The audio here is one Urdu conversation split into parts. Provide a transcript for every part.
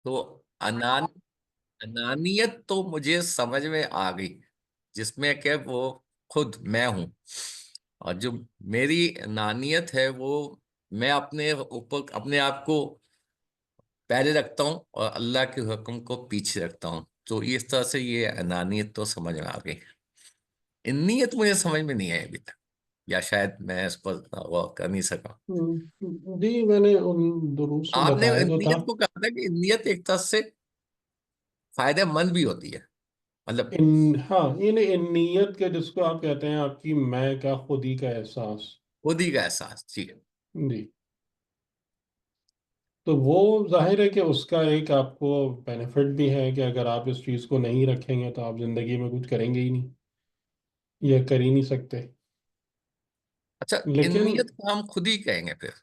تو انان انانیت تو مجھے سمجھ میں آ گئی، جس میں کہ وہ خود میں ہوں، اور جو میری انانیت ہے وہ میں اپنے اوپر اپنے آپ کو پہلے رکھتا ہوں اور اللہ کے حکم کو پیچھے رکھتا ہوں، تو اس طرح سے یہ انانیت تو سمجھ میں آ گئی۔ انیت مجھے سمجھ میں نہیں آئی ابھی تک، یا شاید میں اس پر غور کر نہیں سکا۔ جی میں نے ان دروس میں آپ نے بتایا تو تھا، نیت کو کہا تھا کہ نیت ایک طرح سے فائدہ مند بھی ہوتی ہے، مطلب ہاں یعنی ان نیت کے جس کو آپ کہتے ہیں آپ کی میں کا خودی کا احساس۔ خودی کا احساس، جی۔ جی، تو وہ ظاہر ہے کہ اس کا ایک آپ کو بینیفٹ بھی ہے کہ اگر آپ اس چیز کو نہیں رکھیں گے تو آپ زندگی میں کچھ کریں گے ہی نہیں، یا کر ہی نہیں سکتے۔ اچھا، ان لیکن نیت کو ہم خود ہی کہیں گے پھر؟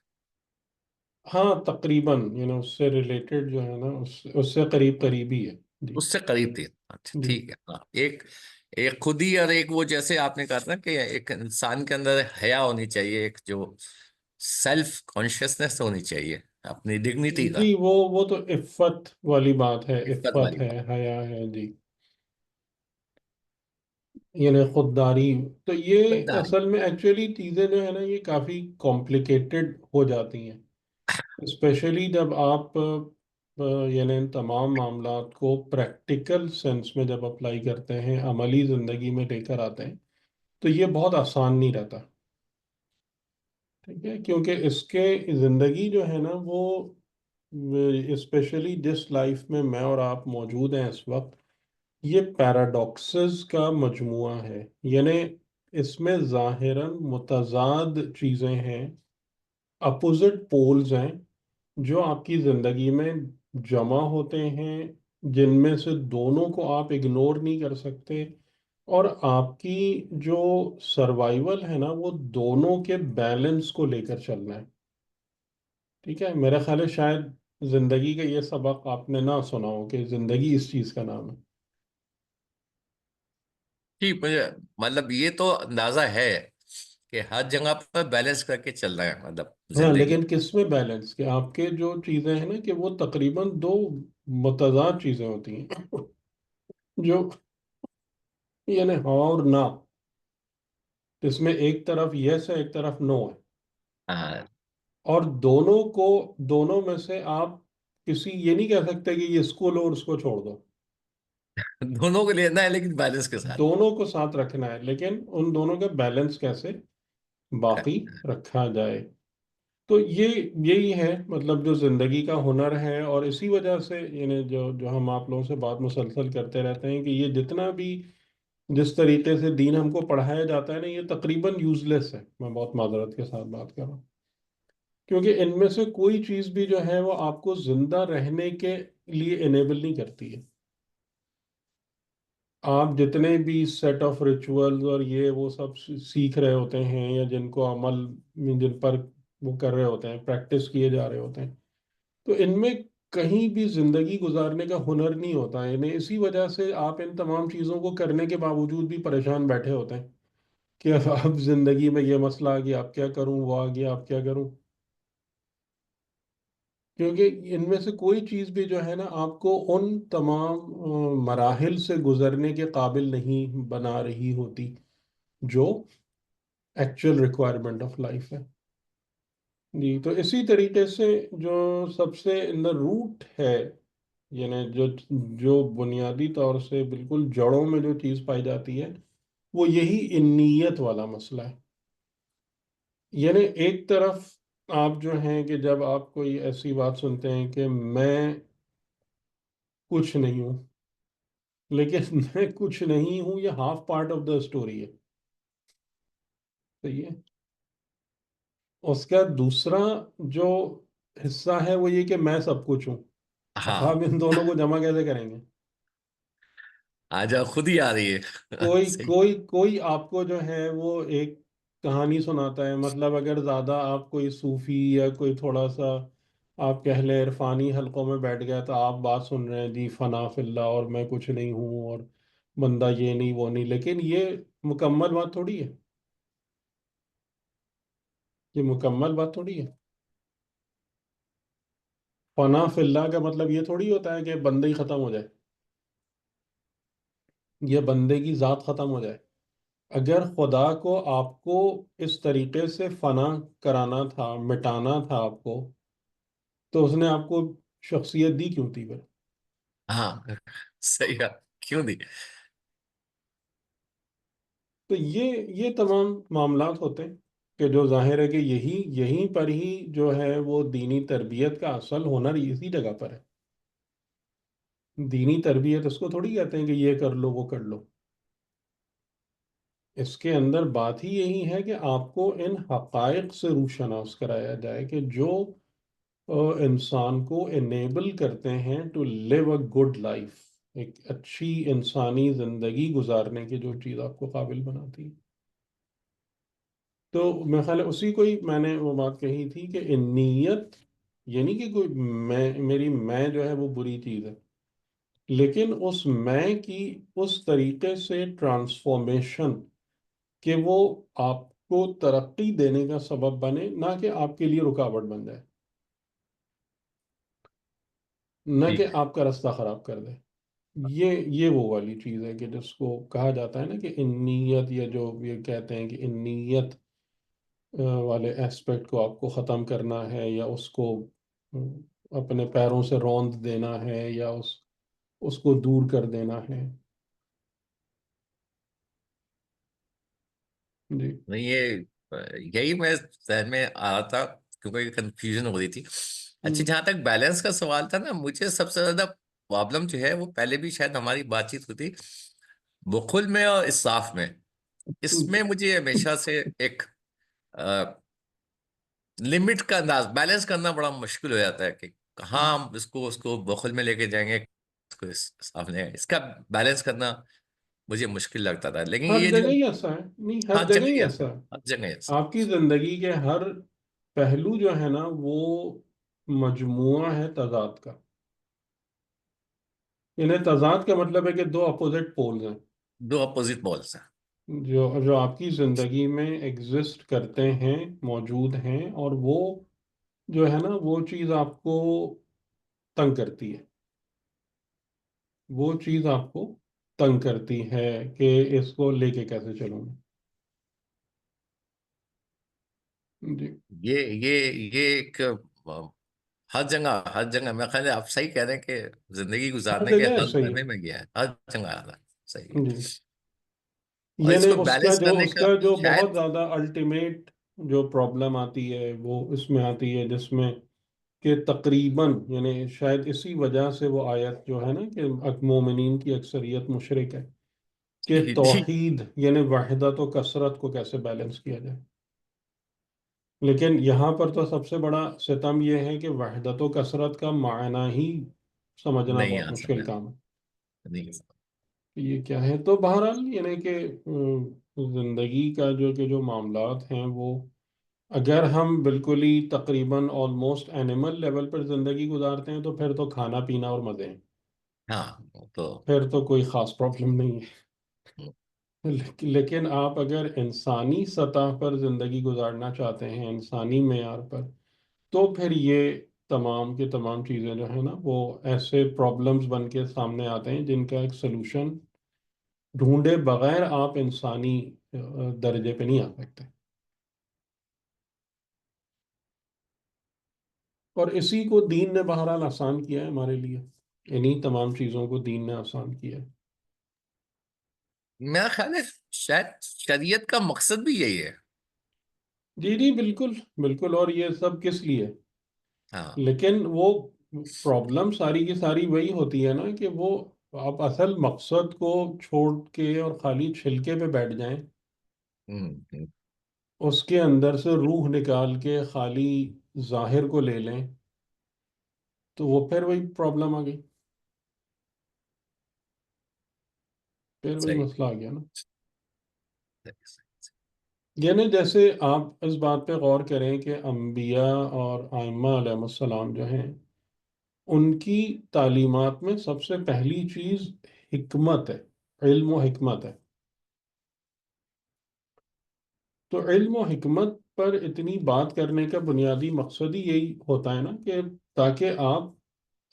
ہاں تقریباً اس سے ریلیٹڈ جو ہے نا اس سے قریب قریب ہی ہے۔ جی اس سے قریب تھی، اچھا جی ٹھیک ہے، ہاں، ایک ایک خود ہی، اور ایک وہ جیسے آپ نے کہا تھا کہ ایک انسان کے اندر حیا ہونی چاہیے، ایک جو سیلف کانشیسنیس ہونی چاہیے اپنی ڈگنیٹی کا، جی، وہ تو عفت والی بات ہے، عفت عفت والی ہے، بات۔ حیا ہے جی، یعنی خودداری۔ تو یہ خودداری۔ اصل میں ایکچولی چیزیں جو ہے نا یہ کافی کمپلیکیٹڈ ہو جاتی ہیں، اسپیشلی جب آپ یعنی ان تمام معاملات کو پریکٹیکل سینس میں جب اپلائی کرتے ہیں، عملی زندگی میں لے کر آتے ہیں، تو یہ بہت آسان نہیں رہتا، ٹھیک ہے؟ کیونکہ اس کے زندگی جو ہے نا وہ اسپیشلی جس لائف میں اور آپ موجود ہیں اس وقت، یہ پیراڈاکسز کا مجموعہ ہے، یعنی اس میں ظاہراً متضاد چیزیں ہیں، اپوزٹ پولز ہیں جو آپ کی زندگی میں جمع ہوتے ہیں، جن میں سے دونوں کو آپ اگنور نہیں کر سکتے، اور آپ کی جو سروائیول ہے نا وہ دونوں کے بیلنس کو لے کر چلنا ہے، ٹھیک ہے؟ میرا خیال ہے شاید زندگی کا یہ سبق آپ نے نہ سنا ہو کہ زندگی اس چیز کا نام ہے۔ جی، مجھے مطلب یہ تو اندازہ ہے کہ ہر جگہ پر بیلنس کر کے چل رہا ہے، مطلب ہاں زندگی۔ لیکن کس میں بیلنس، کہ آپ کے جو چیزیں ہیں نا کہ وہ تقریباً دو متضاد چیزیں ہوتی ہیں جو یعنی ہاں اور نہ، اس میں ایک طرف یس ہے ایک طرف نو ہے، ہاں، اور دونوں میں سے آپ کسی یہ نہیں کہہ سکتے کہ یہ اس کو لو اور اس کو چھوڑ دو، دونوں کو لینا ہے لیکن بیلنس کے ساتھ دونوں کو ساتھ رکھنا ہے، لیکن ان دونوں کا بیلنس کیسے باقی کرنا ہے۔ رکھا جائے۔ تو یہی ہے مطلب جو زندگی کا ہنر ہے، اور اسی وجہ سے یعنی جو ہم آپ لوگوں سے بات مسلسل کرتے رہتے ہیں کہ یہ جتنا بھی جس طریقے سے دین ہم کو پڑھایا جاتا ہے نا یہ تقریباً یوز لیس ہے، میں بہت معذرت کے ساتھ بات کر رہا ہوں، کیونکہ ان میں سے کوئی چیز بھی جو ہے وہ آپ کو زندہ رہنے کے لیے انیبل نہیں کرتی ہے۔ آپ جتنے بھی سیٹ آف ریچولز اور یہ وہ سب سیکھ رہے ہوتے ہیں، یا جن کو عمل جن پر وہ کر رہے ہوتے ہیں، پریکٹس کیے جا رہے ہوتے ہیں، تو ان میں کہیں بھی زندگی گزارنے کا ہنر نہیں ہوتا ہے، یعنی اسی وجہ سے آپ ان تمام چیزوں کو کرنے کے باوجود بھی پریشان بیٹھے ہوتے ہیں کہ اب زندگی میں یہ مسئلہ آ گیا، اب کیا کروں، وہ آ گیا اب کیا کروں، کیونکہ ان میں سے کوئی چیز بھی جو ہے نا آپ کو ان تمام مراحل سے گزرنے کے قابل نہیں بنا رہی ہوتی جو ایکچوئل ریکوائرمنٹ آف لائف ہے۔ جی، تو اسی طریقے سے جو سب سے ان دا روٹ ہے، یعنی جو بنیادی طور سے بالکل جڑوں میں جو چیز پائی جاتی ہے وہ یہی انیت والا مسئلہ ہے، یعنی ایک طرف آپ جو ہیں کہ جب آپ کوئی ایسی بات سنتے ہیں کہ میں کچھ نہیں ہوں، لیکن میں کچھ نہیں ہوں یہ half part of the story ہے، صحیح ہے؟ اس کا دوسرا جو حصہ ہے وہ یہ کہ میں سب کچھ ہوں، اب ہاں، آپ ان دونوں کو جمع کیسے کریں گے؟ آج خود ہی آ رہی ہے کوئی صحیح۔ کوئی کوئی آپ کو جو ہے وہ ایک کہانی سناتا ہے، مطلب اگر زیادہ آپ کوئی صوفی یا کوئی تھوڑا سا آپ کہہ لیں عرفانی حلقوں میں بیٹھ گیا تو آپ بات سن رہے ہیں جی فنا فی اللہ اور میں کچھ نہیں ہوں اور بندہ یہ نہیں وہ نہیں، لیکن یہ مکمل بات تھوڑی ہے، یہ مکمل بات تھوڑی ہے۔ فنا فی اللہ کا مطلب یہ تھوڑی ہوتا ہے کہ بندے ہی ختم ہو جائے، یہ بندے کی ذات ختم ہو جائے۔ اگر خدا کو آپ کو اس طریقے سے فنا کرانا تھا، مٹانا تھا آپ کو، تو اس نے آپ کو شخصیت دی کیوں تھی پھر؟ ہاں صحیح ہے، کیوں نہیں؟ تو یہ تمام معاملات ہوتے ہیں کہ جو ظاہر ہے کہ یہیں پر ہی جو ہے وہ دینی تربیت کا اصل ہنر اسی جگہ پر ہے۔ دینی تربیت اس کو تھوڑی کہتے ہیں کہ یہ کر لو وہ کر لو، اس کے اندر بات ہی یہی ہے کہ آپ کو ان حقائق سے روشناس کرایا جائے کہ جو انسان کو انیبل کرتے ہیں to live a good life, ایک اچھی انسانی زندگی گزارنے کی جو چیز آپ کو قابل بناتی ہے۔ تو میں خیال ہے اسی کو ہی میں نے وہ بات کہی تھی کہ ان نیت، یعنی کہ کوئی میری میں جو ہے وہ بری چیز ہے، لیکن اس میں کی اس طریقے سے ٹرانسفارمیشن کہ وہ آپ کو ترقی دینے کا سبب بنے، نہ کہ آپ کے لیے رکاوٹ بن جائے، نہ کہ ٹھیک، آپ کا راستہ خراب کر دے۔ یہ وہ والی چیز ہے کہ جس کو کہا جاتا ہے نا کہ ان نیت، یا جو یہ کہتے ہیں کہ ان نیت والے ایسپیکٹ کو آپ کو ختم کرنا ہے، یا اس کو اپنے پیروں سے روند دینا ہے، یا اس کو دور کر دینا ہے۔ جی۔ نہیں یہ یہی میں ذہن میں آ رہا تھا، کیونکہ کنفیوژن ہو رہی تھی۔ اچھا، ہم، جہاں تک بیلنس کا سوال تھا نا، مجھے سب سے زیادہ پرابلم جو ہے وہ پہلے بھی شاید ہماری بات چیت ہوتی، بخل میں اور اسراف میں۔ اس میں مجھے ہمیشہ سے ایک لمٹ کا انداز بیلنس کرنا بڑا مشکل ہو جاتا ہے کہ کہاں ہم اس کو بخل میں لے کے جائیں گے، اس کو اسراف میں، اس کا بیلنس کرنا مجھے مشکل لگتا تھا، لیکن ہر یہ جو جگہ ہی ایسا ہے، نہیں ہر ہر جگہ جگہ ہی ہی ایسا ایسا ہے، ہے۔ ہر جگہ ایسا آپ کی زندگی کے ہر پہلو جو ہے نا وہ مجموعہ ہے تضاد کا، انہیں تضاد کا مطلب ہے کہ دو اپوزٹ پولز ہیں دو اپوزٹ بالس ہیں۔ جو آپ کی زندگی میں ایگزسٹ کرتے ہیں، موجود ہیں، اور وہ جو ہے نا وہ چیز آپ کو تنگ کرتی ہے، وہ چیز آپ کو تنگ کرتی ہے کہ اس کو لے کے کیسے چلوں میں۔ جی۔ یہ ایک ہر جگہ میں خیال ہے آپ صحیح کہہ رہے ہیں کہ زندگی ہر گزارنے کے جگہ ہر ایسا ہی مرحلے میں گیا ہے، ہر جگہ آ رہا ہے، صحیح ہے۔ ہے۔ جی۔ اور اس یعنی کو اس کا بیلنس جو کرنے اس کا کا جو بہت شاید زیادہ الٹیمیٹ جو پرابلم آتی ہے وہ اس میں آتی ہے، جس میں کہ تقریباً یعنی شاید اسی وجہ سے وہ آیت جو ہے نا کہ مومنین کی اکثریت مشرک ہے، کہ جی توحید یعنی وحدت و کثرت کو کیسے بیلنس کیا جائے۔ لیکن یہاں پر تو سب سے بڑا ستم یہ ہے کہ وحدت و کثرت کا معنی ہی سمجھنا نہیں بہت آ مشکل سکتا، کام ہے نہیں آ سکتا۔ کہ یہ کیا ہے۔ تو بہرحال یعنی کہ زندگی کا جو معاملات ہیں وہ، اگر ہم بالکل ہی تقریباً آلموسٹ اینیمل لیول پر زندگی گزارتے ہیں تو پھر تو کھانا پینا اور مزے ہیں، ہاں وہ تو پھر تو کوئی خاص پرابلم نہیں ہے۔ لیکن آپ اگر انسانی سطح پر زندگی گزارنا چاہتے ہیں، انسانی معیار پر، تو پھر یہ تمام کی تمام چیزیں جو ہیں نا وہ ایسے پرابلمز بن کے سامنے آتے ہیں جن کا ایک سلوشن ڈھونڈے بغیر آپ انسانی درجے پہ نہیں آ سکتے۔ اور اسی کو دین نے بہرحال آسان کیا ہے ہمارے لیے، انہی تمام چیزوں کو دین نے آسان کیا ہے۔ میرا خیال ہے شاید شریعت کا مقصد بھی یہی ہے۔ جی جی بالکل بالکل، اور یہ سب کس لیے؟ ہاں، لیکن وہ پرابلم ساری کی ساری وہی ہوتی ہے نا کہ وہ آپ اصل مقصد کو چھوڑ کے اور خالی چھلکے پہ بیٹھ جائیں، ہوں، اس کے اندر سے روح نکال کے خالی ظاہر کو لے لیں، تو وہ پھر وہی پرابلم آ گئی، پھر وہی صحیح مسئلہ آ گیا نا۔ صحیح، صحیح۔ یعنی جیسے آپ اس بات پہ غور کریں کہ انبیاء اور ائمہ علیہ السلام جو ہیں، ان کی تعلیمات میں سب سے پہلی چیز حکمت ہے، علم و حکمت ہے۔ تو علم و حکمت پر اتنی بات کرنے کا بنیادی مقصد ہی یہی ہوتا ہے نا کہ تاکہ آپ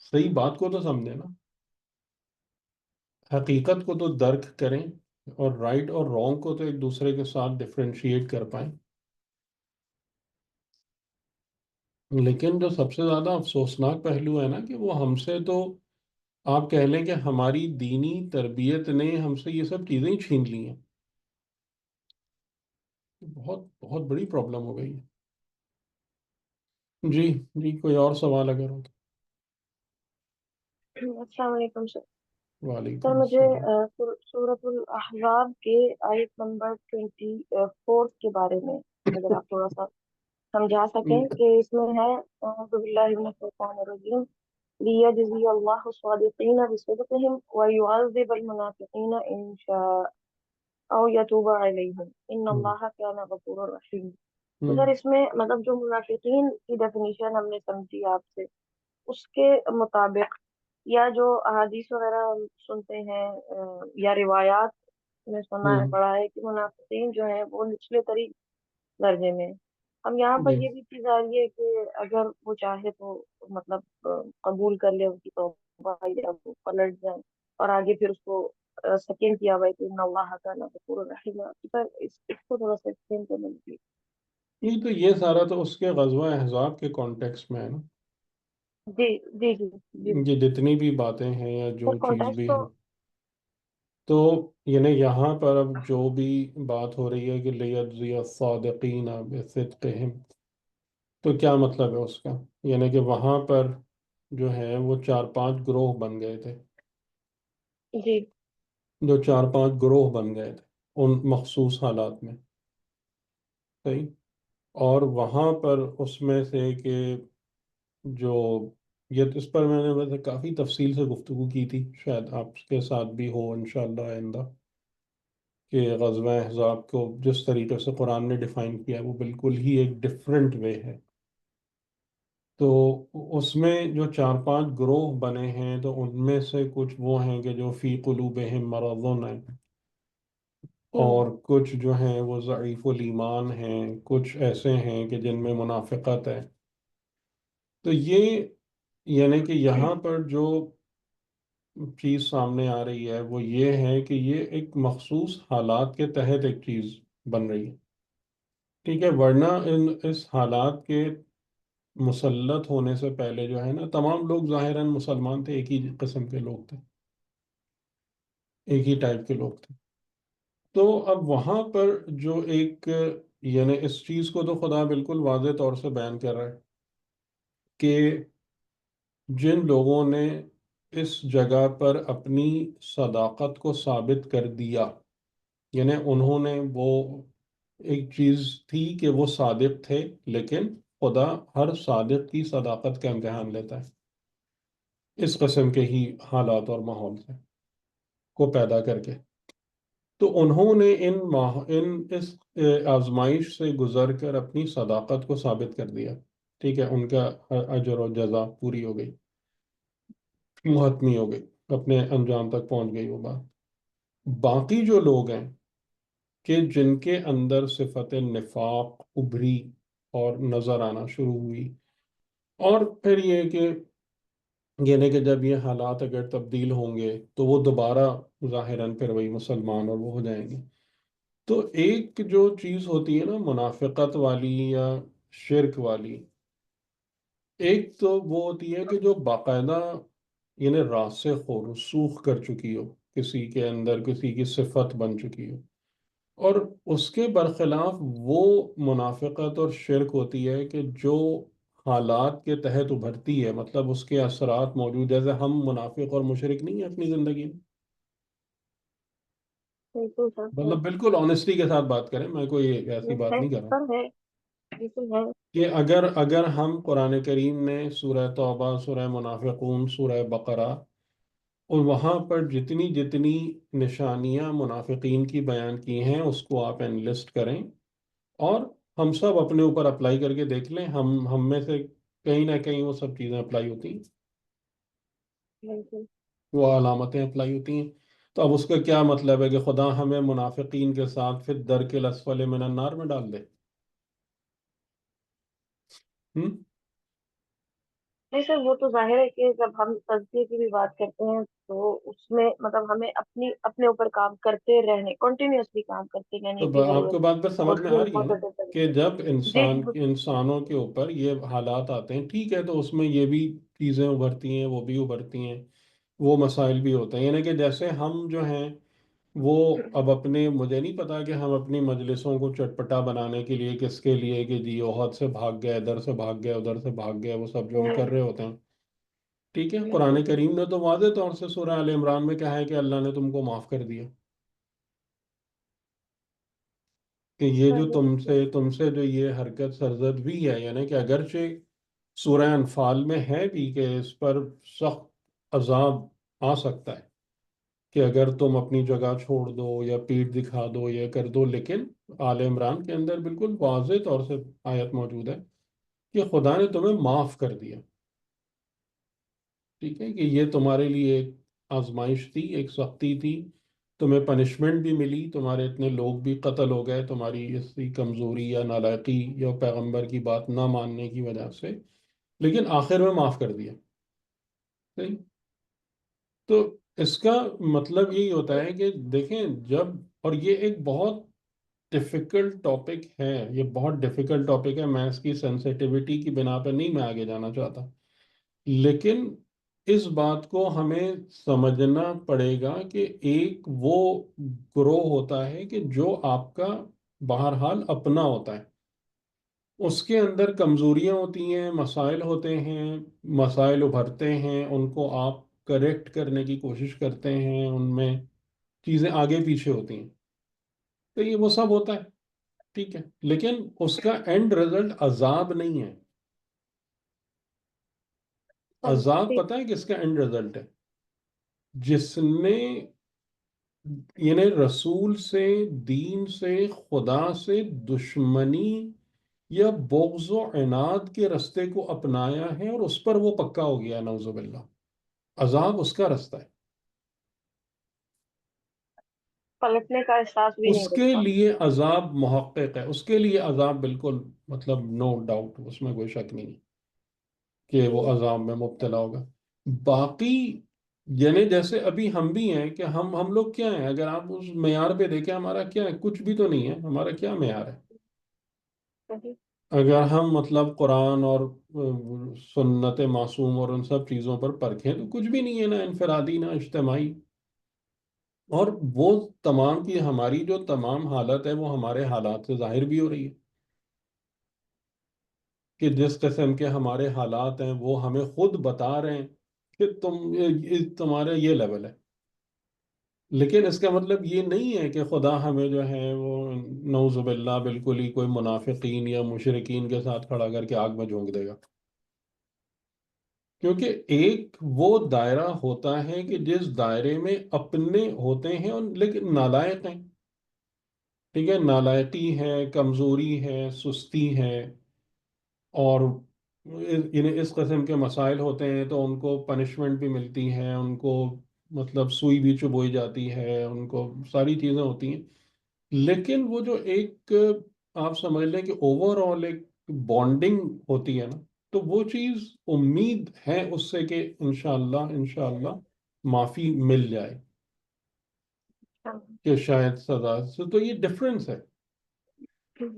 صحیح بات کو تو سمجھیں نا، حقیقت کو تو درک کریں، اور رائٹ اور رانگ کو تو ایک دوسرے کے ساتھ ڈفرینشیٹ کر پائیں۔ لیکن جو سب سے زیادہ افسوسناک پہلو ہے نا کہ وہ ہم سے تو، آپ کہہ لیں کہ ہماری دینی تربیت نے ہم سے یہ سب چیزیں ہی چھین لی ہیں۔ بہت بہت بڑی پرابلم ہو گئی ہے۔ جی جی، کوئی اور سوال اگر ہو تو۔ السلام علیکم سر۔ سر وعلیکم مجھے السلام۔ سورۃ الاحزاب کے آیت نمبر 24 کے بارے میں اگر آپ تھوڑا سا سمجھا سکیں کہ اس میں ہے اعوذ باللہ من الشیطان الرجیم لیجزی اللہ الصادقین بصدقہم ویعذب المنافقین ان شاء او یتوب علیہم ان ہم، اللہ کان غفورا رحیم۔ تو ہم، سر اس میں مطلب جو منافقین کی ڈیفینیشن ہم نے سمجھی آپ سے، اس کے مطابق یا جو احادیث وغیرہ ہم سنتے ہیں یا روایات میں سنا ہے ہم، پڑھا ہے کہ منافقین جو ہیں وہ نچلے ترین درجے میں ہیں۔ ہم یہاں پر جی یہ بھی چیز آ رہی ہے کہ اگر وہ چاہے تو مطلب قبول کر لے ان کی توبہ یا وہ پلٹ جائے، اور آگے پھر اس کو سیکنڈ کیا ہوا ہے کہ ان اللہ کا غفور رحیم۔ پر اس کو تھوڑا سا ایکسپلین کرنے لگی۔ یہ تو، یہ سارا تو اس کے غزوہ احزاب کے کانٹیکس میں ہے نا۔ جی جی جی جی یہ جتنی بھی باتیں ہیں یا سر جو چیز کانٹیکس بھی تو ہے، تو یعنی یہاں پر اب جو بھی بات ہو رہی ہے کہ لیجزی الصادقین بصدقہم، تو کیا مطلب ہے اس کا؟ یعنی کہ وہاں پر جو ہے وہ چار پانچ گروہ بن گئے تھے، جی جو چار پانچ گروہ بن گئے تھے ان مخصوص حالات میں، صحیح؟ اور وہاں پر اس میں سے کہ جو، یہ اس پر میں نے ویسے کافی تفصیل سے گفتگو کی تھی، شاید آپ کے ساتھ بھی ہو انشاءاللہ آئندہ، کہ غزوہ احزاب کو جس طریقے سے قرآن نے ڈیفائن کیا ہے وہ بالکل ہی ایک ڈفرینٹ وے ہے۔ تو اس میں جو چار پانچ گروہ بنے ہیں تو ان میں سے کچھ وہ ہیں کہ جو فی قلوبہم مرضون ہیں، ہوں اور کچھ جو ہیں وہ ضعیف الایمان ہیں، کچھ ایسے ہیں کہ جن میں منافقت ہے۔ تو یہ، یعنی کہ یہاں پر جو چیز سامنے آ رہی ہے وہ یہ ہے کہ یہ ایک مخصوص حالات کے تحت ایک چیز بن رہی ہے، ٹھیک ہے؟ ورنہ اس حالات کے مسلط ہونے سے پہلے جو ہے نا تمام لوگ ظاہراً مسلمان تھے، ایک ہی قسم کے لوگ تھے، ایک ہی ٹائپ کے لوگ تھے۔ تو اب وہاں پر جو ایک، یعنی اس چیز کو تو خدا بالکل واضح طور سے بیان کر رہا ہے کہ جن لوگوں نے اس جگہ پر اپنی صداقت کو ثابت کر دیا، یعنی انہوں نے وہ، ایک چیز تھی کہ وہ صادق تھے، لیکن خدا ہر صادق کی صداقت کا امتحان لیتا ہے اس قسم کے ہی حالات اور ماحول سے کو پیدا کر کے۔ تو انہوں نے اس آزمائش سے گزر کر اپنی صداقت کو ثابت کر دیا، ٹھیک ہے؟ ان کا اجر و جزا پوری ہو گئی، محتمی ہو گئی، اپنے انجام تک پہنچ گئی وہ بات۔ باقی جو لوگ ہیں کہ جن کے اندر صفت نفاق ابھری اور نظر آنا شروع ہوئی، اور پھر یہ کہ یعنی کہ جب یہ حالات اگر تبدیل ہوں گے تو وہ دوبارہ ظاہراً پھر وہی مسلمان اور وہ ہو جائیں گے۔ تو ایک جو چیز ہوتی ہے نا منافقت والی یا شرک والی، ایک تو وہ ہوتی ہے کہ جو باقاعدہ یعنی راسخ ہو، رسوخ کر چکی ہو، کسی کے اندر کسی کی صفت بن چکی ہو، اور اس کے برخلاف وہ منافقت اور شرک ہوتی ہے کہ جو حالات کے تحت ابھرتی ہے، مطلب اس کے اثرات موجود، جیسے ہم منافق اور مشرک نہیں ہیں اپنی زندگی میں، بالکل سر ہے۔ مطلب بالکل آنےسٹی کے ساتھ بات کریں، میں کوئی ایسی یہ بات ہے نہیں کر رہا سر ہے، بالکل ہے۔ کہ اگر ہم قرآن کریم میں سورہ توبہ، سورہ منافقون، سورہ بقرہ، اور وہاں پر جتنی جتنی نشانیاں منافقین کی بیان کی ہیں اس کو آپ انلسٹ کریں، اور ہم سب اپنے اوپر اپلائی کر کے دیکھ لیں، ہم میں سے کہیں نہ کہیں وہ سب چیزیں اپلائی ہوتی ہیں، بالکل وہ علامتیں اپلائی ہوتی ہیں۔ تو اب اس کا کیا مطلب ہے کہ خدا ہمیں منافقین کے ساتھ پھر درک الاسفل من النار میں ڈال دے؟ ہم؟ نہیں سر، وہ تو ظاہر ہے کہ جب ہم تزکیے کی بھی بات کرتے ہیں تو اس میں مطلب ہمیں اپنے اوپر کام کرتے رہنے، کنٹینیوسلی کام کرتے رہنے تو کی آپ کو ضرورت بات پر ہے، سمجھ اس میں میں آ رہی ہے نا پازیٹیو کہ طریقے جب سے۔ جی جی انسانوں کے اوپر یہ حالات آتے ہیں، ٹھیک ہے، تو اس میں یہ بھی چیزیں ابھرتی ہیں، وہ بھی ابھرتی ہیں، وہ مسائل بھی ہوتے ہیں، یعنی کہ جیسے ہم جو ہیں وہ اب اپنے، مجھے نہیں پتا کہ ہم اپنی مجلسوں کو چٹپٹا بنانے کے لیے کس کے لیے کہ جی احد سے بھاگ گیا، ادھر سے بھاگ گیا، ادھر سے بھاگ گیا، وہ سب جو ہم کر رہے ہوتے ہیں، ٹھیک ہے، قرآن کریم نے تو واضح طور سے سورہ آل عمران میں کہا ہے کہ اللہ نے تم کو معاف کر دیا، کہ یہ جو تم سے جو یہ حرکت سرزد ہوئی ہے، یعنی کہ اگرچہ سورہ انفال میں ہے بھی کہ اس پر سخت عذاب آ سکتا ہے کہ اگر تم اپنی جگہ چھوڑ دو یا پیٹھ دکھا دو یا کر دو، لیکن آل عمران کے اندر بالکل واضح طور سے آیت موجود ہے کہ خدا نے تمہیں معاف کر دیا، ٹھیک ہے، کہ یہ تمہارے لیے ایک آزمائش تھی، ایک سختی تھی، تمہیں پنشمنٹ بھی ملی، تمہارے اتنے لوگ بھی قتل ہو گئے تمہاری اسی کمزوری یا نالائقی یا پیغمبر کی بات نہ ماننے کی وجہ سے، لیکن آخر میں معاف کر دیا، صحیح؟ تو اس کا مطلب یہی ہوتا ہے کہ دیکھیں جب، اور یہ ایک بہت ڈیفیکلٹ ٹاپک ہے، یہ بہت ڈیفیکلٹ ٹاپک ہے، میں اس کی سینسیٹیوٹی کی بنا پہ نہیں میں آگے جانا چاہتا، لیکن اس بات کو ہمیں سمجھنا پڑے گا کہ ایک وہ گروہ ہوتا ہے کہ جو آپ کا بہرحال اپنا ہوتا ہے، اس کے اندر کمزوریاں ہوتی ہیں، مسائل ہوتے ہیں، مسائل ابھرتے ہیں، ان کو آپ کریکٹ کرنے کی کوشش کرتے ہیں، ان میں چیزیں آگے پیچھے ہوتی ہیں، تو یہ وہ سب ہوتا ہے، ٹھیک ہے، لیکن اس کا اینڈ رزلٹ عذاب نہیں ہے۔ عذاب ٹھیک۔ پتہ ہے کس کا اینڈ رزلٹ ہے؟ جس نے، یعنی رسول سے، دین سے، خدا سے دشمنی یا بغض و عناد کے رستے کو اپنایا ہے اور اس پر وہ پکا ہو گیا، نعوذ باللہ، عذاب اس کا رستہ ہے، پلٹنے کا احساس بھی اس نہیں کے رکھتا۔ لیے عذاب محقق ہے، اس کے لیے عذاب بالکل، مطلب نو ڈاؤٹ، اس میں کوئی شک نہیں کہ وہ عذاب میں مبتلا ہوگا۔ باقی یعنی جیسے ابھی ہم بھی ہیں کہ ہم لوگ کیا ہیں، اگر آپ اس معیار پہ دیکھیں ہمارا کیا ہے، کچھ بھی تو نہیں ہے، ہمارا کیا معیار ہے؟ صحیح۔ اگر ہم مطلب قرآن اور سنت معصوم اور ان سب چیزوں پر پرکھیں تو کچھ بھی نہیں ہے، نہ انفرادی نہ اجتماعی، اور وہ تمام کی ہماری جو تمام حالت ہے وہ ہمارے حالات سے ظاہر بھی ہو رہی ہے، کہ جس قسم کے ہمارے حالات ہیں وہ ہمیں خود بتا رہے ہیں کہ تمہارا یہ لیول ہے، لیکن اس کا مطلب یہ نہیں ہے کہ خدا ہمیں جو ہے وہ نعوذ باللہ بالکل ہی کوئی منافقین یا مشرکین کے ساتھ کھڑا کر کے آگ میں جھونک دے گا، کیونکہ ایک وہ دائرہ ہوتا ہے کہ جس دائرے میں اپنے ہوتے ہیں اور لیکن نالائق ہیں، ٹھیک ہے، نالائقی ہے، کمزوری ہے، سستی ہے، اور انہیں اس قسم کے مسائل ہوتے ہیں تو ان کو پنشمنٹ بھی ملتی ہے، ان کو مطلب سوئی بھی چبوئی جاتی ہے، ان کو ساری چیزیں ہوتی ہیں، لیکن وہ جو ایک آپ سمجھ لیں کہ اوور آل ایک بانڈنگ ہوتی ہے نا، تو وہ چیز امید ہے اس سے کہ انشاءاللہ معافی مل جائے، کہ شاید سزا سے، تو یہ ڈفرینس ہے،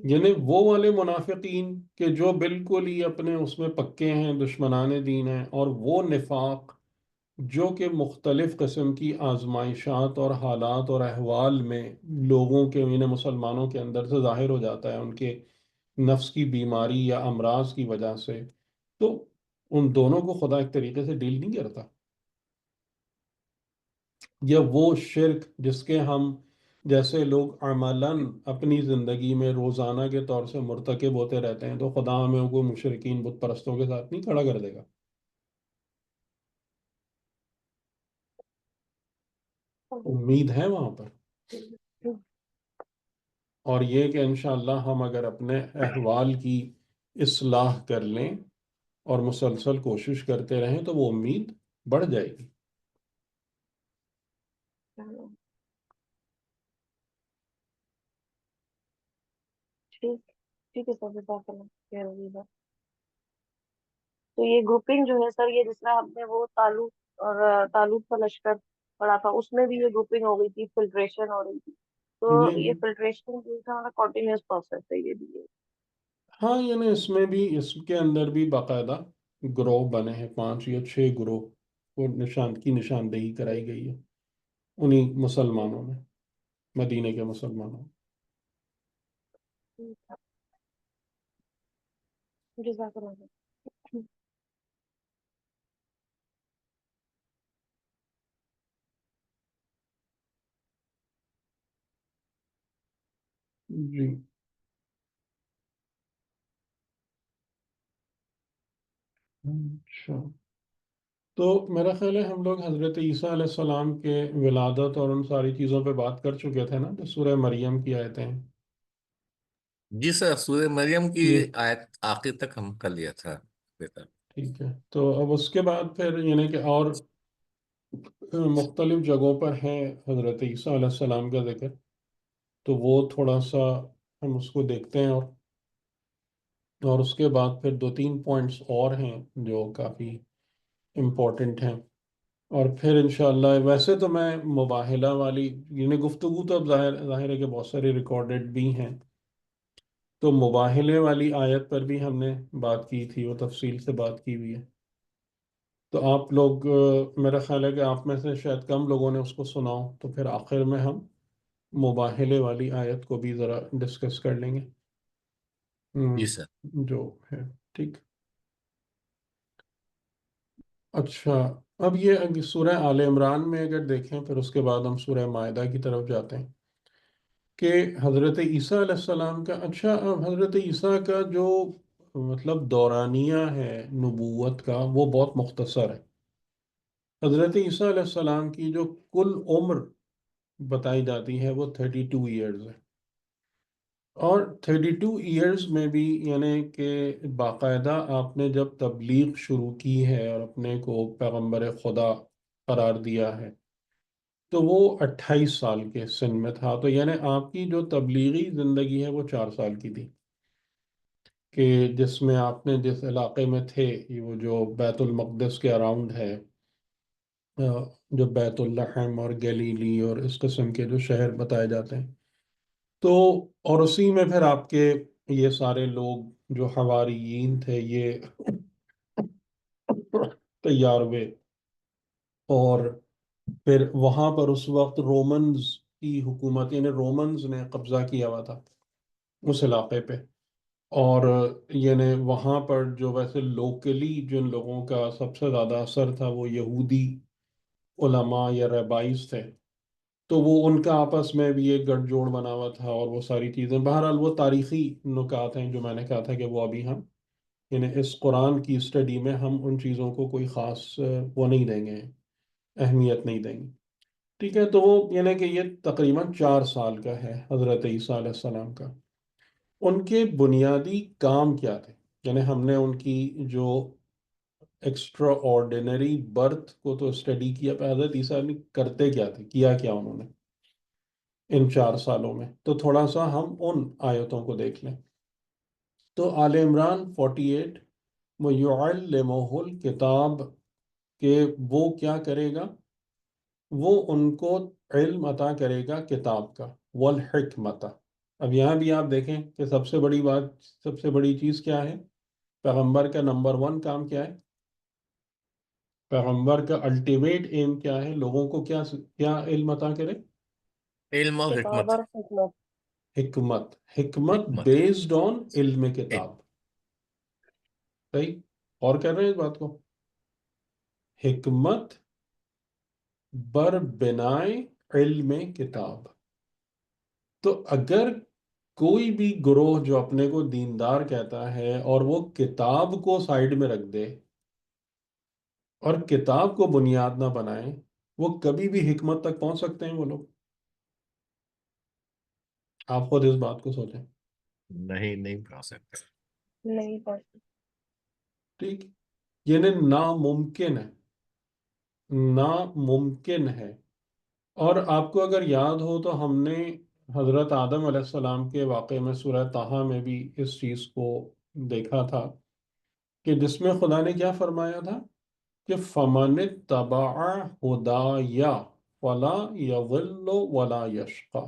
یعنی وہ والے منافقین کہ جو بالکل ہی اپنے اس میں پکے ہیں، دشمنان دین ہیں، اور وہ نفاق جو کہ مختلف قسم کی آزمائشات اور حالات اور احوال میں لوگوں کے، یعنی مسلمانوں کے اندر سے ظاہر ہو جاتا ہے، ان کے نفس کی بیماری یا امراض کی وجہ سے، تو ان دونوں کو خدا ایک طریقے سے ڈیل نہیں کرتا، یا وہ شرک جس کے ہم جیسے لوگ عملاً اپنی زندگی میں روزانہ کے طور سے مرتکب ہوتے رہتے ہیں، تو خدا ہمیں کوئی مشرکین بت پرستوں کے ساتھ نہیں کھڑا کر دے گا، امید ہے وہاں پر، اور یہ کہ انشاءاللہ ہم اگر اپنے احوال کی اصلاح کر لیں اور مسلسل کوشش کرتے رہیں تو وہ امید بڑھ جائے گی۔ ٹھیک ٹھیک ہے سر، جزاک اللہ خیر ویزا۔ تو یہ گروپنگ جو ہے سر، یہ جس میں ہم نے وہ تالوت کا لشکر پڑھا تھا، اس میں بھی یہ گروپنگ ہو گئی تھی، فلٹریشن ہو رہی تھی، تو جی یہ جی فلٹریشن جو تھا کنٹینیوس پروسیس ہے یہ بھی ہے۔ ہاں، یعنی اس میں بھی، اس کے اندر بھی باقاعدہ گروہ بنے ہیں، 5 یا 6 گروہ کو نشاندہی کرائی گئی ہے انہی مسلمانوں میں، مدینے کے مسلمانوں میں۔ جزاک اللہ خیر۔ جی اچھا، تو میرا خیال ہے ہم لوگ حضرت عیسیٰ علیہ السلام کے ولادت اور ان ساری چیزوں پہ بات کر چکے تھے نا، جو سورہ مریم کی آیتیں ہیں جی سر، سورہ مریم کی یہ۔ آیت آخر تک ہم کر لیا تھا بہتر۔ ٹھیک ہے، تو اب اس کے بعد پھر یعنی کہ اور مختلف جگہوں پر ہے حضرت عیسیٰ علیہ السلام کا ذکر، تو وہ تھوڑا سا ہم اس کو دیکھتے ہیں، اور اس کے بعد پھر 2 3 پوائنٹس اور ہیں جو کافی امپورٹنٹ ہیں، اور پھر انشاءاللہ ویسے تو میں مباہلہ والی یعنی گفتگو تو اب ظاہر ہے کہ بہت ساری ریکارڈڈ بھی ہیں، تو مباہلے والی آیت پر بھی ہم نے بات کی تھی، وہ تفصیل سے بات کی ہوئی ہے، تو آپ لوگ میرا خیال ہے کہ آپ میں سے شاید کم لوگوں نے اس کو سنا ہو، تو پھر آخر میں ہم مباہلے والی آیت کو بھی ذرا ڈسکس کر لیں گے، جی سر۔ جو ہے ٹھیک۔ اچھا، اب یہ سورہ آل عمران میں اگر دیکھیں، پھر اس کے بعد ہم سورہ مائدہ کی طرف جاتے ہیں کہ حضرت عیسیٰ علیہ السلام کا، اچھا اب حضرت عیسیٰ کا جو مطلب دورانیہ ہے نبوت کا، وہ بہت مختصر ہے۔ حضرت عیسیٰ علیہ السلام کی جو کل عمر بتائی جاتی ہے وہ 32 ایئرز ہے، اور 32 ایئرز میں بھی یعنی کہ باقاعدہ آپ نے جب تبلیغ شروع کی ہے اور اپنے کو پیغمبر خدا قرار دیا ہے، تو وہ 28 سال کے سن میں تھا، تو یعنی آپ کی جو تبلیغی زندگی ہے وہ 4 سال کی تھی، کہ جس میں آپ نے جس علاقے میں تھے، یہ وہ جو بیت المقدس کے اراؤنڈ ہے، جو بیت الحم اور گلیلی اور اس قسم کے جو شہر بتائے جاتے ہیں، تو اور اسی میں پھر آپ کے یہ سارے لوگ جو حواریین تھے یہ تیار ہوئے، اور پھر وہاں پر اس وقت رومنز کی حکومت، یعنی رومنز نے قبضہ کیا ہوا تھا اس علاقے پہ، اور یعنی وہاں پر جو ویسے لوکلی جن لوگوں کا سب سے زیادہ اثر تھا وہ یہودی علماء یا ریبائز تھے، تو وہ ان کا آپس میں بھی ایک گٹھ جوڑ بنا ہوا تھا، اور وہ ساری چیزیں بہرحال وہ تاریخی نکات ہیں جو میں نے کہا تھا کہ وہ ابھی ہم یعنی اس قرآن کی اسٹڈی میں ہم ان چیزوں کو کوئی خاص وہ نہیں دیں گے، اہمیت نہیں دیں گے، ٹھیک ہے۔ تو وہ یعنی کہ یہ تقریباً 4 سال کا ہے حضرت عیسیٰ علیہ السلام کا۔ ان کے بنیادی کام کیا تھے؟ یعنی ہم نے ان کی جو ایکسٹرا آرڈینری برتھ کو تو اسٹڈی کیا، پہ حضرت عیسیٰ نے کرتے کیا تھے، کیا کیا انہوں نے ان 4 سالوں میں، تو تھوڑا سا ہم ان آیتوں کو دیکھ لیں۔ تو آل عمران 48، وَيُعَلِّمُهُ الْكِتَابَ، کہ وہ کیا کرے گا، وہ ان کو علم عطا کرے گا کتاب کا، والحکمت۔ اب یہاں بھی آپ دیکھیں کہ سب سے بڑی بات، سب سے بڑی چیز کیا ہے؟ پیغمبر کا نمبر 1 کام کیا ہے؟ پیغمبر کا الٹیمیٹ ایم کیا ہے؟ لوگوں کو کیا کیا علم عطا کرے؟ علم اور کتاب حکمت۔ اور حکمت۔ حکمت، حکمت حکمت۔ بیسڈ آن علم علم۔ کتاب، صحیح؟ اور کر رہے ہیں اس بات کو؟ حکمت بر بنائے علم کتاب۔ تو اگر کوئی بھی گروہ جو اپنے کو دیندار کہتا ہے اور وہ کتاب کو سائیڈ میں رکھ دے اور کتاب کو بنیاد نہ بنائے، وہ کبھی بھی حکمت تک پہنچ سکتے ہیں وہ لوگ؟ آپ خود اس بات کو سوچیں، نہیں، نہیں پڑھا سکتے۔ نہیں پڑھ۔ ٹھیک، یعنی ناممکن ہے، ناممکن ہے۔ اور آپ کو اگر یاد ہو تو ہم نے حضرت آدم علیہ السلام کے واقعے میں سورہ طٰہٰ میں بھی اس چیز کو دیکھا تھا کہ جس میں خدا نے کیا فرمایا تھا کہ فَمَنِ اتَّبَعَ هُدَايَ فَلَا يَضِلُّ وَلَا يَشْقَى،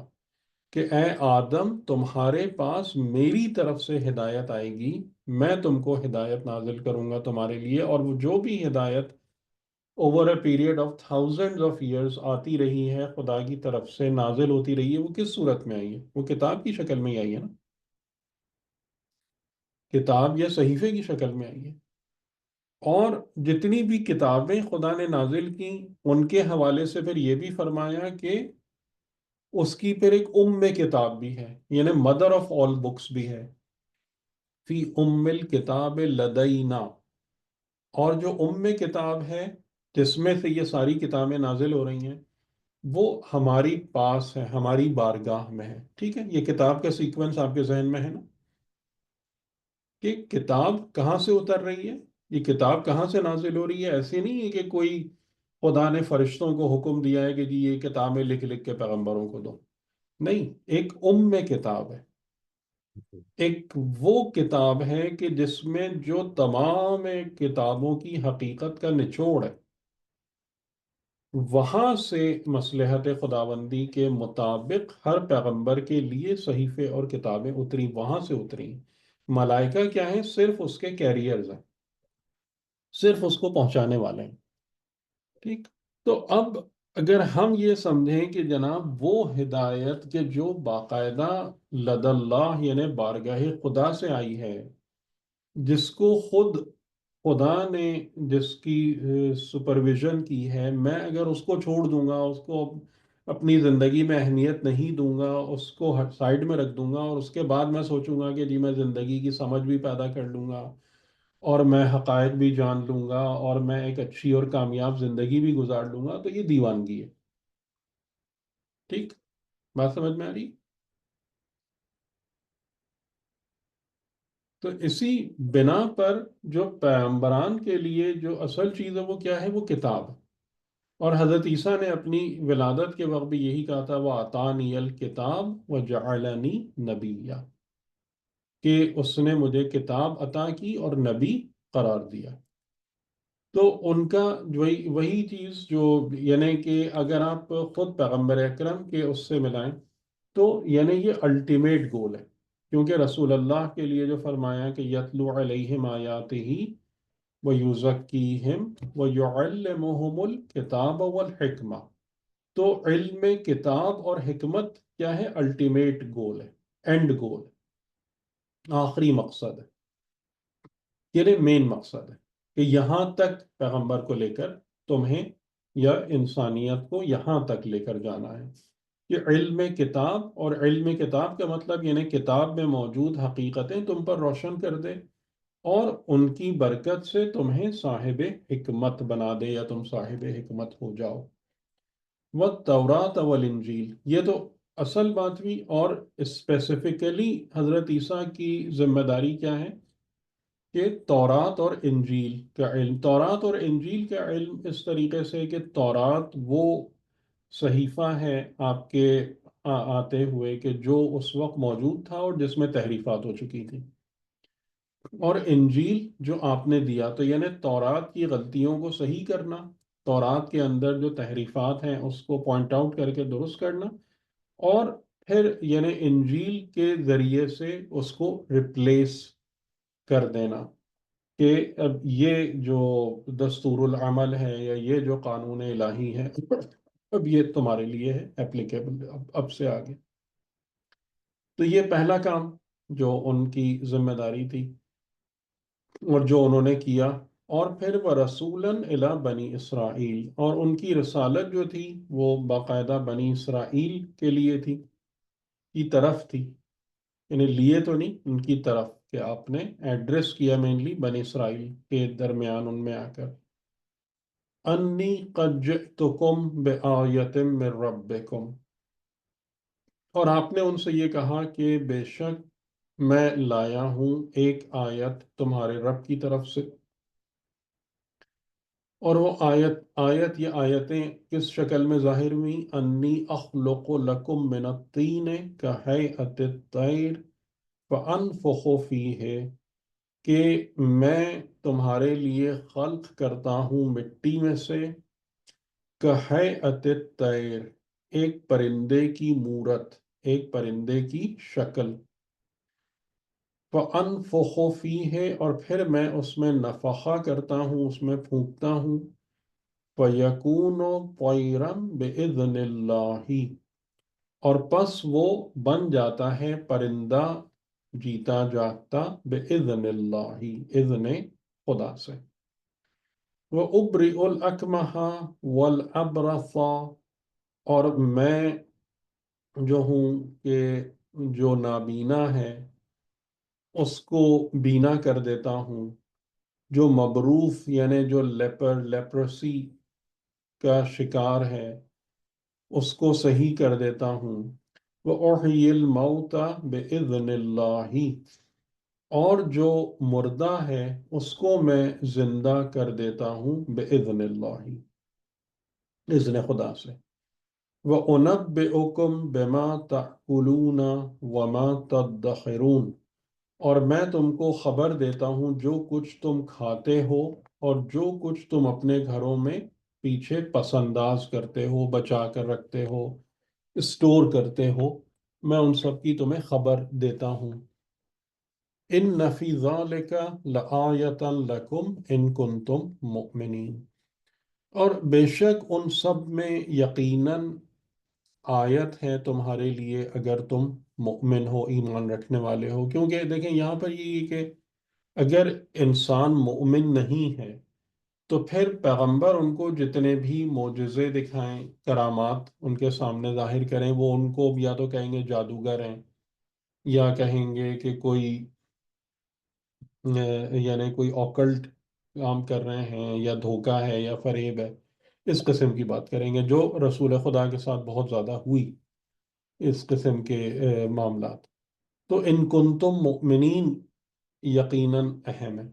کہ اے آدم تمہارے پاس میری طرف سے ہدایت آئے گی، میں تم کو ہدایت نازل کروں گا تمہارے لیے، اور وہ جو بھی ہدایت over a period of thousand of years آتی رہی ہے خدا کی طرف سے، نازل ہوتی رہی ہے، وہ کس صورت میں آئی ہے؟ وہ کتاب کی شکل میں ہی آئی ہے نا، کتاب یا صحیفے کی شکل میں آئی ہے۔ اور جتنی بھی کتابیں خدا نے نازل کی ان کے حوالے سے پھر یہ بھی فرمایا کہ اس کی پھر ایک کتاب بھی ہے، یعنی مدر آف آل بکس بھی ہے، فی الکتاب لدینا۔ اور جو کتاب ہے جس میں سے یہ ساری کتابیں نازل ہو رہی ہیں، وہ ہماری پاس ہے، ہماری بارگاہ میں ہے۔ ٹھیک ہے، یہ کتاب کا سیکوینس آپ کے ذہن میں ہے نا، کہ کتاب کہاں سے اتر رہی ہے، یہ کتاب کہاں سے نازل ہو رہی ہے۔ ایسے نہیں ہے کہ کوئی خدا نے فرشتوں کو حکم دیا ہے کہ جی یہ کتابیں لکھ لکھ کے پیغمبروں کو دو، نہیں، ایک کتاب ہے، ایک وہ کتاب ہے کہ جس میں جو تمام کتابوں کی حقیقت کا نچوڑ ہے، وہاں سے مصلحت خداوندی کے مطابق ہر پیغمبر کے لیے صحیفے اور کتابیں اتری، وہاں سے اتری۔ ملائکہ کیا ہیں؟ صرف اس کے کیریئرز ہیں، صرف اس کو پہنچانے والے ہیں۔ ٹھیک، تو اب اگر ہم یہ سمجھیں کہ جناب وہ ہدایت کے جو باقاعدہ لد اللہ یعنی بارگاہ خدا سے آئی ہے، جس کو خود خدا نے، جس کی سپرویژن کی ہے، میں اگر اس کو چھوڑ دوں گا، اس کو اپنی زندگی میں اہمیت نہیں دوں گا، اس کو سائڈ میں رکھ دوں گا، اور اس کے بعد میں سوچوں گا کہ جی میں زندگی کی سمجھ بھی پیدا کر لوں گا اور میں حقائق بھی جان لوں گا اور میں ایک اچھی اور کامیاب زندگی بھی گزار لوں گا، تو یہ دیوانگی ہے۔ ٹھیک، بات سمجھ میں آ رہی؟ تو اسی بنا پر جو پیغمبران کے لیے جو اصل چیز ہے وہ کیا ہے؟ وہ کتاب۔ اور حضرت عیسیٰ نے اپنی ولادت کے وقت بھی یہی کہا تھا، وَأَعْطَانِيَ الْكِتَابَ وَجَعَلَنِي نَبِيًّا، کہ اس نے مجھے کتاب عطا کی اور نبی قرار دیا۔ تو ان کا وہی چیز جو، یعنی کہ اگر آپ خود پیغمبر اکرم کے اس سے ملائیں تو یعنی یہ الٹیمیٹ گول ہے، کیونکہ رسول اللہ کے لیے جو فرمایا کہ یتلو علیہم آیاتہ وَيُزَكِّيهِمْ وَيُعَلِّمُهُمُ الْكِتَابَ وَالْحِكْمَةَ، تو علم کتاب اور حکمت کیا ہے؟ الٹیمیٹ گول ہے، اینڈ گول، آخری مقصد ہے، یعنی مین مقصد ہے کہ یہاں تک پیغمبر کو لے کر تمہیں یا انسانیت کو یہاں تک لے کر جانا ہے کہ علم کتاب، اور علم کتاب کا مطلب یعنی کتاب میں موجود حقیقتیں تم پر روشن کر دے اور ان کی برکت سے تمہیں صاحب حکمت بنا دے یا تم صاحب حکمت ہو جاؤ۔ وَالتَّوْرَاةَ وَالْإِنْجِيلَ، یہ تو اصل بات ہوئی۔ اور اسپیسیفکلی حضرت عیسیٰ کی ذمہ داری کیا ہے؟ کہ تورات اور انجیل کا علم، تورات اور انجیل کا علم اس طریقے سے کہ تورات وہ صحیفہ ہے آپ کے آتے ہوئے کہ جو اس وقت موجود تھا اور جس میں تحریفات ہو چکی تھی، اور انجیل جو آپ نے دیا، تو یعنی تورات کی غلطیوں کو صحیح کرنا، تورات کے اندر جو تحریفات ہیں اس کو پوائنٹ آؤٹ کر کے درست کرنا، اور پھر یعنی انجیل کے ذریعے سے اس کو ریپلیس کر دینا کہ اب یہ جو دستور العمل ہے یا یہ جو قانون الہی ہے اب یہ تمہارے لیے ہے اپلیکیبل، اب سے آگے۔ تو یہ پہلا کام جو ان کی ذمہ داری تھی اور جو انہوں نے کیا۔ اور پھر وہ رسولاً الی بنی اسرائیل، اور ان کی رسالت جو تھی وہ باقاعدہ بنی اسرائیل کے لیے تھی، کی طرف تھی، یعنی لیے تو نہیں، ان کی طرف، کہ آپ نے ایڈریس کیا مینلی بنی اسرائیل کے درمیان ان میں آ کر، انی قد جئتکم بآیۃ من ربکم، اور آپ نے ان سے یہ کہا کہ بے شک میں لایا ہوں ایک آیت تمہارے رب کی طرف سے، اور وہ آیت یہ آیتیں کس شکل میں ظاہر ہوئیں؟ انی اخلق لکم من الطین کہیئت الطیر فانفخ فیہ، کہ میں تمہارے لیے خلق کرتا ہوں مٹی میں سے، کہیئت الطیر، ایک پرندے کی مورت، ایک پرندے کی شکل، فانفخ فیہ، اور پھر میں اس میں نفخہ کرتا ہوں، اس میں پھونکتا ہوں، فَيَكُونُ طَيْرًا بِإِذْنِ اللَّهِ، اور پس وہ بن جاتا ہے پرندہ جیتا جاگتا، بِإِذْنِ اللَّهِ، اذن خدا سے۔ وَأُبْرِئُ الْأَكْمَحَ وَالْأَبْرَصَ، اور میں جو ہوں کہ جو نابینا ہے اس کو بینا کر دیتا ہوں، جو مبروف یعنی جو لیپرسی کا شکار ہے اس کو صحیح کر دیتا ہوں، وَأُحْيِي الْمَوْتَ بِإِذْنِ اللَّهِ، اور جو مردہ ہے اس کو میں زندہ کر دیتا ہوں، بِإِذْنِ اللَّهِ، اذن خدا سے۔ وَأُنَبِّئُكُم بِمَا تَأْكُلُونَ وَمَا تَدَّخِرُونَ، اور میں تم کو خبر دیتا ہوں جو کچھ تم کھاتے ہو اور جو کچھ تم اپنے گھروں میں پیچھے پس انداز کرتے ہو، بچا کر رکھتے ہو، اسٹور کرتے ہو، میں ان سب کی تمہیں خبر دیتا ہوں۔ ان فی ذالک لآیۃ لکم ان کنتم مؤمنین، اور بے شک ان سب میں یقیناً آیت ہے تمہارے لیے اگر تم مؤمن ہو، ایمان رکھنے والے ہو۔ کیونکہ دیکھیں یہاں پر یہ کہ اگر انسان مؤمن نہیں ہے تو پھر پیغمبر ان کو جتنے بھی معجزے دکھائیں، کرامات ان کے سامنے ظاہر کریں، وہ ان کو یا تو کہیں گے جادوگر ہیں، یا کہیں گے کہ کوئی یعنی کوئی اوکلٹ کام کر رہے ہیں، یا دھوکہ ہے یا فریب ہے، اس قسم کی بات کریں گے، جو رسول خدا کے ساتھ بہت زیادہ ہوئی اس قسم کے معاملات۔ تو ان کنتم مؤمنین یقیناً اہم ہے۔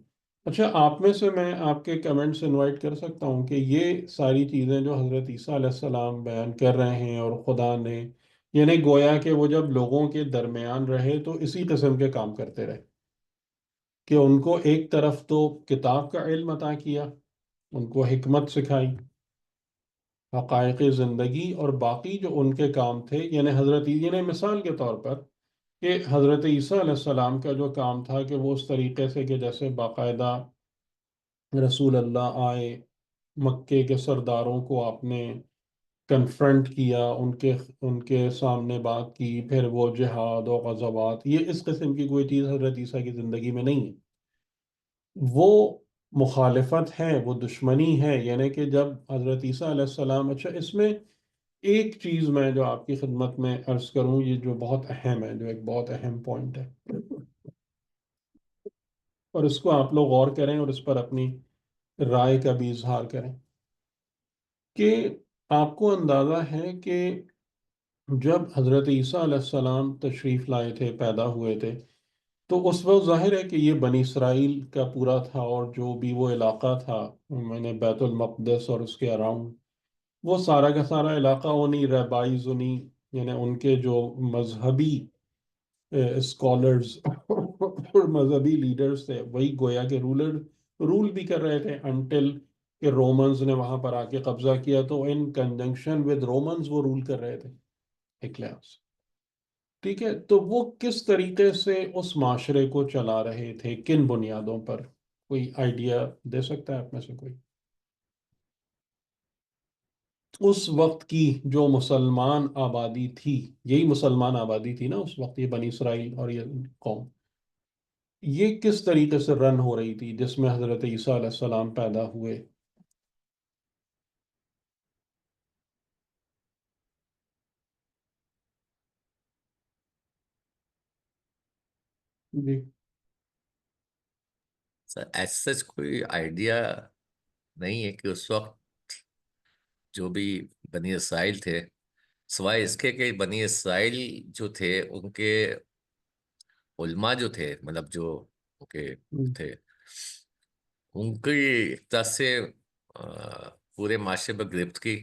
اچھا، آپ میں سے میں آپ کے کمنٹس انوائٹ کر سکتا ہوں کہ یہ ساری چیزیں جو حضرت عیسیٰ علیہ السلام بیان کر رہے ہیں اور خدا نے، یعنی گویا کہ وہ جب لوگوں کے درمیان رہے تو اسی قسم کے کام کرتے رہے، کہ ان کو ایک طرف تو کتاب کا علم عطا کیا، ان کو حکمت سکھائی، حقائق زندگی، اور باقی جو ان کے کام تھے، یعنی یعنی مثال کے طور پر کہ حضرت عیسیٰ علیہ السلام کا جو کام تھا کہ وہ اس طریقے سے کہ جیسے باقاعدہ رسول اللہ آئے، مکے کے سرداروں کو آپ نے کنفرنٹ کیا، ان کے سامنے بات کی، پھر وہ جہاد و غزوات، یہ اس قسم کی کوئی چیز حضرت عیسیٰ کی زندگی میں نہیں ہے۔ وہ مخالفت ہے، وہ دشمنی ہے، یعنی کہ جب حضرت عیسیٰ علیہ السلام، اچھا اس میں ایک چیز میں جو آپ کی خدمت میں عرض کروں، یہ جو بہت اہم ہے، جو ایک بہت اہم پوائنٹ ہے، اور اس کو آپ لوگ غور کریں اور اس پر اپنی رائے کا بھی اظہار کریں، کہ آپ کو اندازہ ہے کہ جب حضرت عیسیٰ علیہ السلام تشریف لائے تھے، پیدا ہوئے تھے، تو اس وقت ظاہر ہے کہ یہ بنی اسرائیل کا پورا تھا، اور جو بھی وہ علاقہ تھا، میں نے بیت المقدس اور اس کے اراؤنڈ، وہ سارا کا سارا علاقہ انہی ریبائز، انہی یعنی ان کے جو مذہبی اسکالرز اور مذہبی لیڈرز تھے، وہی گویا کے رول بھی کر رہے تھے، انٹل کہ رومنز نے وہاں پر آ کے قبضہ کیا، تو ان کنجنکشن ود رومنز وہ رول کر رہے تھے ایک لحاظ سے۔ ٹھیک ہے، تو وہ کس طریقے سے اس معاشرے کو چلا رہے تھے، کن بنیادوں پر؟ کوئی آئیڈیا دے سکتا ہے آپ میں سے کوئی؟ اس وقت کی جو مسلمان آبادی تھی، یہی مسلمان آبادی تھی نا اس وقت، یہ بنی اسرائیل اور یہ قوم، یہ کس طریقے سے رن ہو رہی تھی جس میں حضرت عیسیٰ علیہ السلام پیدا ہوئے؟ جی سر ایز سچ کوئی آئیڈیا نہیں ہے کہ اس وقت جو بھی بنی اسرائیل تھے، سوائے اس کے کہ بنی اسرائیل جو تھے ان کے علماء جو تھے، مطلب جو ان کے تھے، ان کی ایک طرح سے پورے معاشرے پر گرفت کی،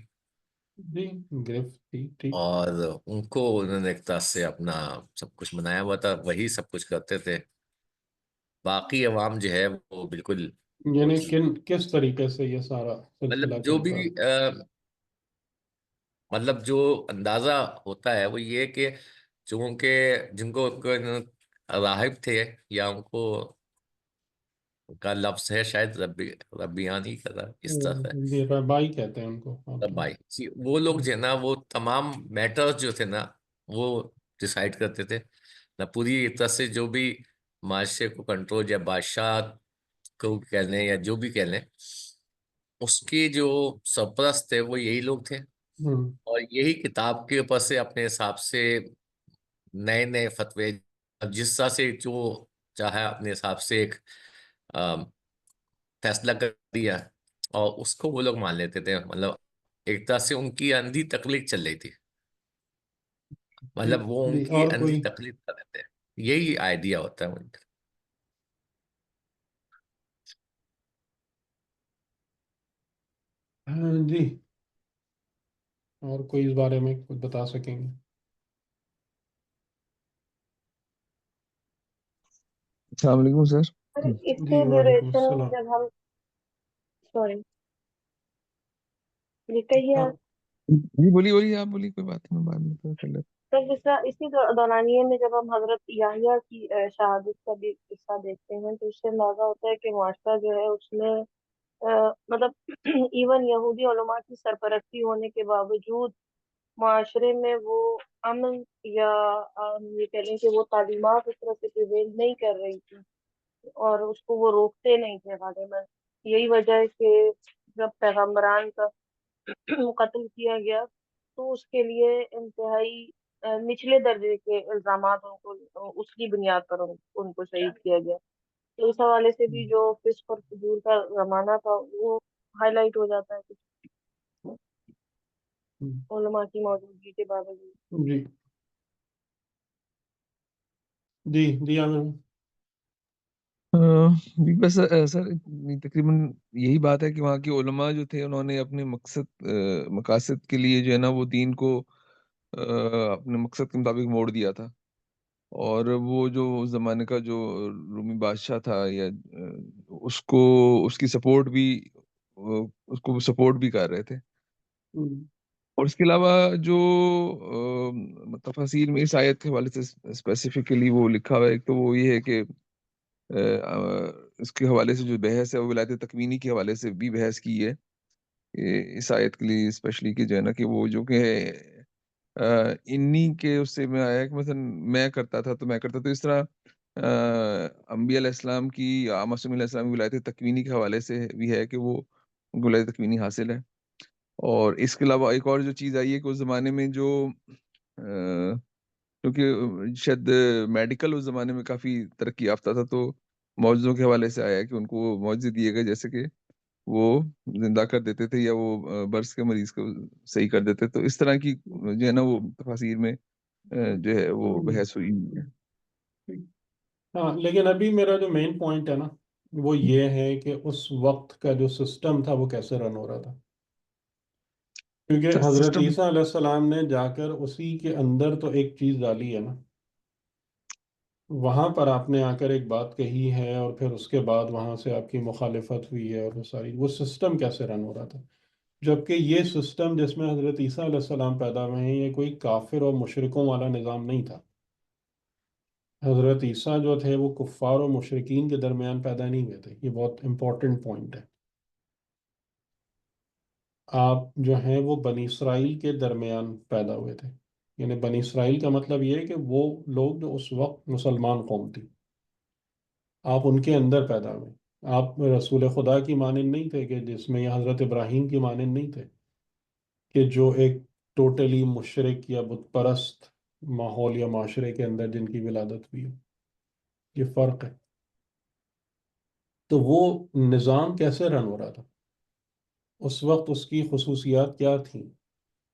جی، گرفت تھی، ٹھیک. اور ان کو انہوں نے ایک طرح سے اپنا سب کچھ بنایا ہوا تھا، وہی سب کچھ کرتے تھے، باقی عوام جو ہے وہ بالکل وہ یعنی تھی. کس طریقے سے یہ سارا مطلب سلسلہ جو چل بھی رہا؟ مطلب جو اندازہ ہوتا ہے وہ یہ کہ چونکہ جن کو راہب تھے، یا ان کو کا لفظ ہے شاید ربیانی کا تھا، اس طرح ہے. جی، ربائی کہتے ہیں ان کو. اوکے. بھائی جی، وہ لوگ جو ہے نا وہ تمام میٹر جو تھے نا وہ ڈسائیڈ کرتے تھے نہ، پوری طرح سے جو بھی معاشرے کو کنٹرول، یا بادشاہ کو کہہ لیں یا جو بھی کہہ لیں، اس کے جو سرپرست تھے وہ یہی لوگ تھے. ہوں. اور یہی کتاب کے اوپر سے اپنے حساب سے نئے نئے فتوے، جس طرح سے جو چاہے اپنے حساب سے ایک فیصلہ کر دیا، اور اس کو وہ لوگ مان لیتے تھے. مطلب ایک طرح سے ان کی اندھی تقلید چل رہی تھی، جی مطلب وہ ان جی، کی اور اندھی کوئی؟ تقلید کر رہے تھے، یہی آئیڈیا ہوتا ہے ان کا. ہاں جی، اور کوئی اس بارے میں کچھ بتا سکیں گے؟ السلام علیکم سر. سر اس جی، کے وعلیکم ڈیوریشن السلام. جب ہم، سوری، یہ کہیے ہاں. آپ. جی بولیے بولیے، آپ بولیے، کوئی بات نہیں، بعد میں پتہ کر لیتے. سر جس طرح اسی دورانیے میں جب ہم حضرت یحییٰ کی شہادت کا بھی قصہ دیکھتے ہیں تو اس سے اندازہ ہوتا ہے کہ معاشرہ جو ہے اس میں مطلب ایون یہودی علماء کی سرپرستی ہونے کے باوجود معاشرے میں وہ امن، یا یہ کہہ لیں کہ وہ تعلیمات اس طرح سے پریویل نہیں کر رہی تھی، اور اس کو وہ روکتے نہیں تھے غالباً. یہی وجہ ہے کہ جب پیغمبران کا قتل کیا گیا تو اس کے لیے انتہائی نچلے درجے کے الزامات ان کو اس کی بنیاد پر ان کو شہید کیا گیا. تو اس حوالے سے بھی جو فسق اور فجور کا زمانہ تھا وہ ہائی لائٹ ہو جاتا ہے کچھ علماء کی موجودگی کے باوجود. جی جی جی، عامر. جی بس سر تقریباً یہی بات ہے کہ وہاں کے علماء جو تھے انہوں نے اپنے مقاصد کے لیے جو ہے نا وہ دین کو اپنے مقصد کے مطابق موڑ دیا تھا. اور وہ جو اس زمانے کا جو رومی بادشاہ تھا، یا اس کی سپورٹ بھی اس کو سپورٹ بھی کر رہے تھے. اور اس کے علاوہ جو تفاسیر میں اس آیت کے حوالے سے اسپیسیفکلی وہ لکھا ہوا ہے، ایک تو وہ یہ ہے کہ اس کے حوالے سے جو بحث ہے وہ ولایت تکوینی کے حوالے سے بھی بحث کی ہے اس آیت کے لیے اسپیشلی، کہ جو ہے نا کہ وہ جو کہ انی کے اس سے میں آیا کہ مثلا میں کرتا تھا تو میں کرتا، تو اس طرح انبیاء علیہ السلام کی، معصوم علیہ السلام کی ولایت تکوینی کے حوالے سے بھی ہے کہ وہ ان کو ولایت تکوینی حاصل ہے. اور اس کے علاوہ ایک اور جو چیز آئی ہے کہ اس زمانے میں جو کیونکہ شاید میڈیکل اس زمانے میں کافی ترقی یافتہ تھا، تو معجزوں کے حوالے سے آیا ہے کہ ان کو معجزے دیے گئے، جیسے کہ وہ زندہ کر دیتے تھے، یا وہ برس کے مریض کو صحیح کر دیتے. تو اس طرح کی جو ہے نا وہ تفاسیر میں جو ہے وہ بحث ہوئی ہے. ہاں، لیکن ابھی میرا جو مین پوائنٹ ہے نا وہ یہ ہے کہ اس وقت کا جو سسٹم تھا وہ کیسے رن ہو رہا تھا. کیونکہ حضرت سسٹم عیسیٰ علیہ السلام نے جا کر اسی کے اندر تو ایک چیز ڈالی ہے نا، وہاں پر آپ نے آ کر ایک بات کہی ہے، اور پھر اس کے بعد وہاں سے آپ کی مخالفت ہوئی ہے، اور وہ سسٹم کیسے رن ہو رہا تھا. جبکہ یہ سسٹم جس میں حضرت عیسیٰ علیہ السلام پیدا ہوئے ہیں یہ کوئی کافر اور مشرکوں والا نظام نہیں تھا. حضرت عیسیٰ جو تھے وہ کفار و مشرکین کے درمیان پیدا نہیں ہوئے تھے. یہ بہت امپورٹنٹ پوائنٹ ہے. آپ جو ہیں وہ بنی اسرائیل کے درمیان پیدا ہوئے تھے. یعنی بنی اسرائیل کا مطلب یہ ہے کہ وہ لوگ جو اس وقت مسلمان قوم تھی، آپ ان کے اندر پیدا ہوئے. آپ رسول خدا کی مانند نہیں تھے کہ جس میں یہ حضرت ابراہیم کی مانند نہیں تھے کہ جو ایک ٹوٹلی مشرک یا بت پرست ماحول یا معاشرے کے اندر جن کی ولادت ہوئی ہو. یہ فرق ہے. تو وہ نظام کیسے رن ہو رہا تھا اس وقت، اس کی خصوصیات کیا تھیں،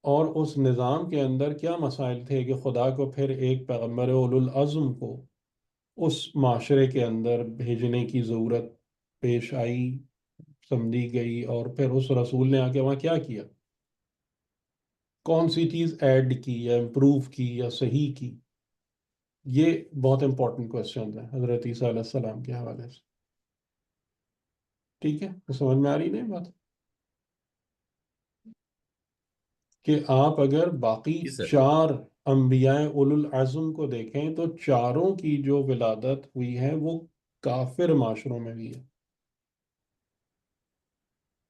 اور اس نظام کے اندر کیا مسائل تھے کہ خدا کو پھر ایک پیغمبر اولو العزم کو اس معاشرے کے اندر بھیجنے کی ضرورت پیش آئی. سمجھی گئی، اور پھر اس رسول نے آ کے وہاں کیا کیا، کون سی چیز ایڈ کی یا امپروو کی یا صحیح کی. یہ بہت امپورٹنٹ کوشچن ہے حضرت عیسیٰ علیہ السلام کے حوالے سے. ٹھیک ہے، تو سمجھ میں آ رہی نہیں بات؟ کہ آپ اگر باقی جی سر. 4 انبیاء اولو العزم کو دیکھیں تو چاروں کی جو ولادت ہوئی ہے وہ کافر معاشروں میں بھی ہے.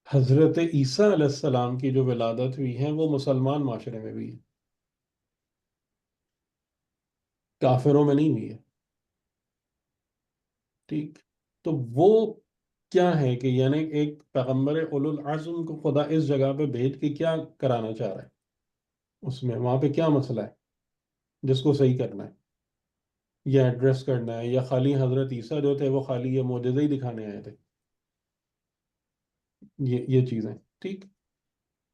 حضرت عیسیٰ علیہ السلام کی جو ولادت ہوئی ہے وہ مسلمان معاشرے میں بھی ہے، کافروں میں نہیں ہوئی ہے. ٹھیک، تو وہ کیا ہے کہ یعنی ایک پیغمبر اولو العزم کو خدا اس جگہ پہ بھیج کے کیا کرانا چاہ رہا ہے، اس میں وہاں پہ کیا مسئلہ ہے جس کو صحیح کرنا ہے یا ایڈریس کرنا ہے، یا خالی حضرت عیسیٰ جو تھے وہ خالی یہ معجزے ہی دکھانے آئے تھے. یہ چیزیں ٹھیک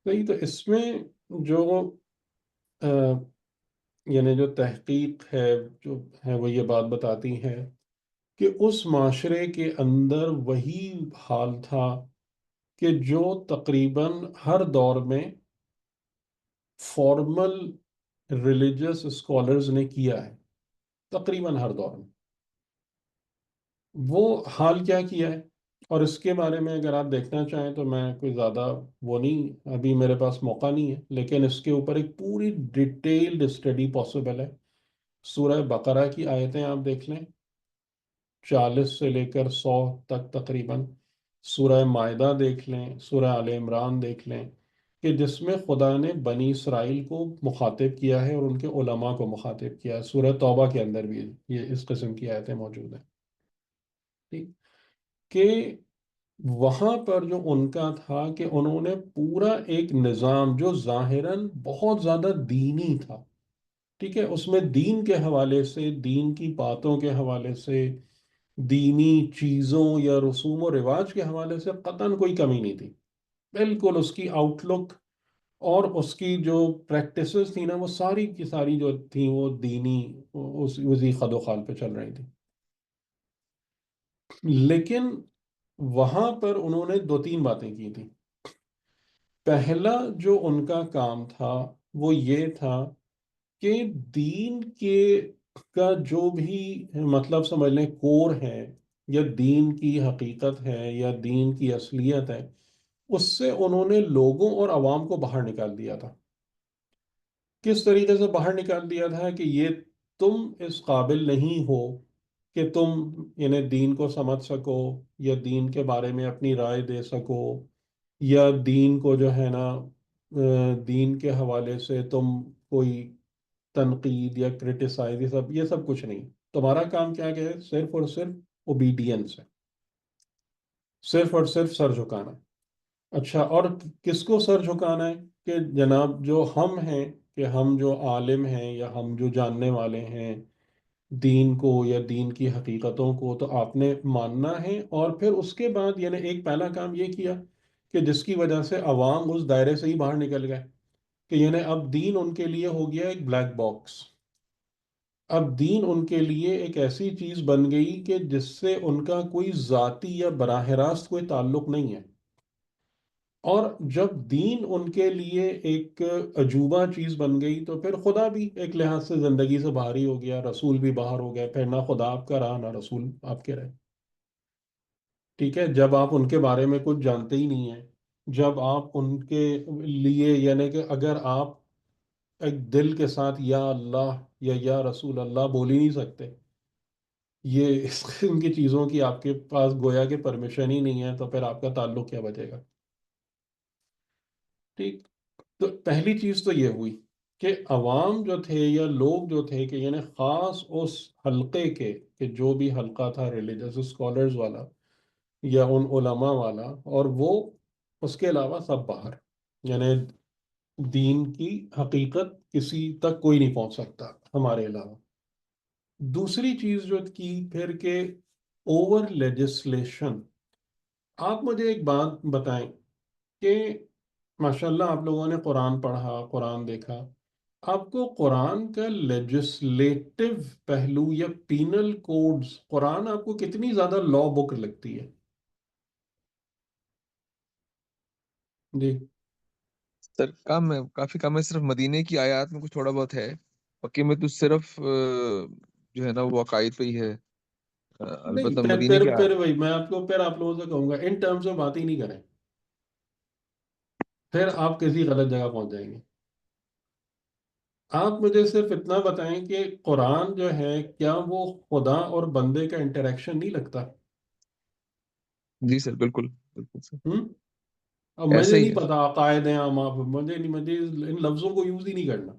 صحیح. تو اس میں جو یعنی جو تحقیق ہے جو ہے وہ یہ بات بتاتی ہے کہ اس معاشرے کے اندر وہی حال تھا کہ جو تقریباً ہر دور میں فارمل ریلیجس اسکالرز نے کیا ہے، تقریباً ہر دور میں. وہ حال کیا ہے، اور اس کے بارے میں اگر آپ دیکھنا چاہیں تو میں کوئی زیادہ وہ نہیں، ابھی میرے پاس موقع نہیں ہے، لیکن اس کے اوپر ایک پوری ڈیٹیلڈ اسٹڈی پاسبل ہے. سورہ بقرہ کی آیتیں آپ دیکھ لیں، 40 سے لے کر 100 تک تقریباً. سورہ مائدہ دیکھ لیں، سورہ آل عمران دیکھ لیں، کہ جس میں خدا نے بنی اسرائیل کو مخاطب کیا ہے اور ان کے علماء کو مخاطب کیا ہے. سورہ توبہ کے اندر بھی یہ اس قسم کی آیتیں موجود ہیں. ٹھیک، کہ وہاں پر جو ان کا تھا کہ انہوں نے پورا ایک نظام جو ظاہراً بہت زیادہ دینی تھا، ٹھیک ہے، اس میں دین کے حوالے سے، دین کی باتوں کے حوالے سے، دینی چیزوں یا رسوم و رواج کے حوالے سے قطعاً کوئی کمی نہیں تھی. بالکل اس کی آؤٹ لک اور اس کی جو پریکٹسز تھی نا، وہ ساری کی ساری جو تھیں وہ دینی اسی خد و خال پہ چل رہی تھی. لیکن وہاں پر انہوں نے 2-3 باتیں کی تھیں. پہلا جو ان کا کام تھا وہ یہ تھا کہ دین کے کا جو بھی مطلب سمجھ لیں کور ہے، یا دین کی حقیقت ہے یا دین کی اصلیت ہے، اس سے انہوں نے لوگوں اور عوام کو باہر نکال دیا تھا. کس طریقے سے باہر نکال دیا تھا کہ یہ تم اس قابل نہیں ہو کہ تم یعنی دین کو سمجھ سکو، یا دین کے بارے میں اپنی رائے دے سکو، یا دین کو جو ہے نا دین کے حوالے سے تم کوئی تنقید یا کرٹیسائز، یہ سب کچھ نہیں. تمہارا کام کیا ہے؟ صرف اور صرف اوبیڈینس ہے، صرف اور صرف سر جھکانا. اچھا، اور کس کو سر جھکانا ہے؟ کہ جناب جو ہم ہیں، کہ ہم جو عالم ہیں یا ہم جو جاننے والے ہیں دین کو یا دین کی حقیقتوں کو، تو آپ نے ماننا ہے. اور پھر اس کے بعد یعنی ایک پہلا کام یہ کیا کہ جس کی وجہ سے عوام اس دائرے سے ہی باہر نکل گئے، کہ یعنی اب دین ان کے لیے ہو گیا ایک بلیک باکس. اب دین ان کے لیے ایک ایسی چیز بن گئی کہ جس سے ان کا کوئی ذاتی یا براہ راست کوئی تعلق نہیں ہے. اور جب دین ان کے لیے ایک عجوبہ چیز بن گئی تو پھر خدا بھی ایک لحاظ سے زندگی سے باہر ہی ہو گیا، رسول بھی باہر ہو گئے، پھر نہ خدا آپ کا رہا نہ رسول آپ کے رہے. ٹھیک ہے، جب آپ ان کے بارے میں کچھ جانتے ہی نہیں ہیں، جب آپ ان کے لیے یعنی کہ اگر آپ ایک دل کے ساتھ یا اللہ یا رسول اللہ بول ہی نہیں سکتے، یہ اس قسم کی چیزوں کی آپ کے پاس گویا کہ پرمیشن ہی نہیں ہے، تو پھر آپ کا تعلق کیا بچے گا؟ ٹھیک، تو پہلی چیز تو یہ ہوئی کہ عوام جو تھے یا لوگ جو تھے، کہ یعنی خاص اس حلقے کے، کہ جو بھی حلقہ تھا ریلیجس اسکالرز والا یا ان علماء والا، اور وہ اس کے علاوہ سب باہر، یعنی دین کی حقیقت کسی تک کوئی نہیں پہنچ سکتا ہمارے علاوہ. دوسری چیز جو کی پھر کہ اوور لیجسلیشن. آپ مجھے ایک بات بتائیں کہ ماشاءاللہ آپ لوگوں نے قرآن پڑھا، قرآن دیکھا، آپ کو قرآن کا لیجسلیٹو پہلو یا پینل کوڈز، قرآن آپ کو کتنی زیادہ لا بک لگتی ہے؟ جی سر کم ہے، کافی کم ہے، صرف مدینے کی آیات میں کچھ تھوڑا بہت ہے، باقی میں تو صرف جو ہے نا وہ عقائد پہ ہی ہے، نہیں، البتہ پھر مدینے پھر کی پھر وہی میں آپ لوگوں سے کہوں گا ان ٹرمز میں بات ہی نہیں کریں، پھر آپ کسی غلط جگہ پہنچ جائیں گے۔ آپ مجھے صرف اتنا بتائیں کہ قرآن جو ہے کیا وہ خدا اور بندے کا انٹریکشن نہیں لگتا؟ جی سر، بالکل بالکل سر، ہم اب ایسا مجھے ہی نہیں ہے۔ پتا عقائد ہیں عام، آپ مجھے ان لفظوں کو یوز ہی نہیں کرنا۔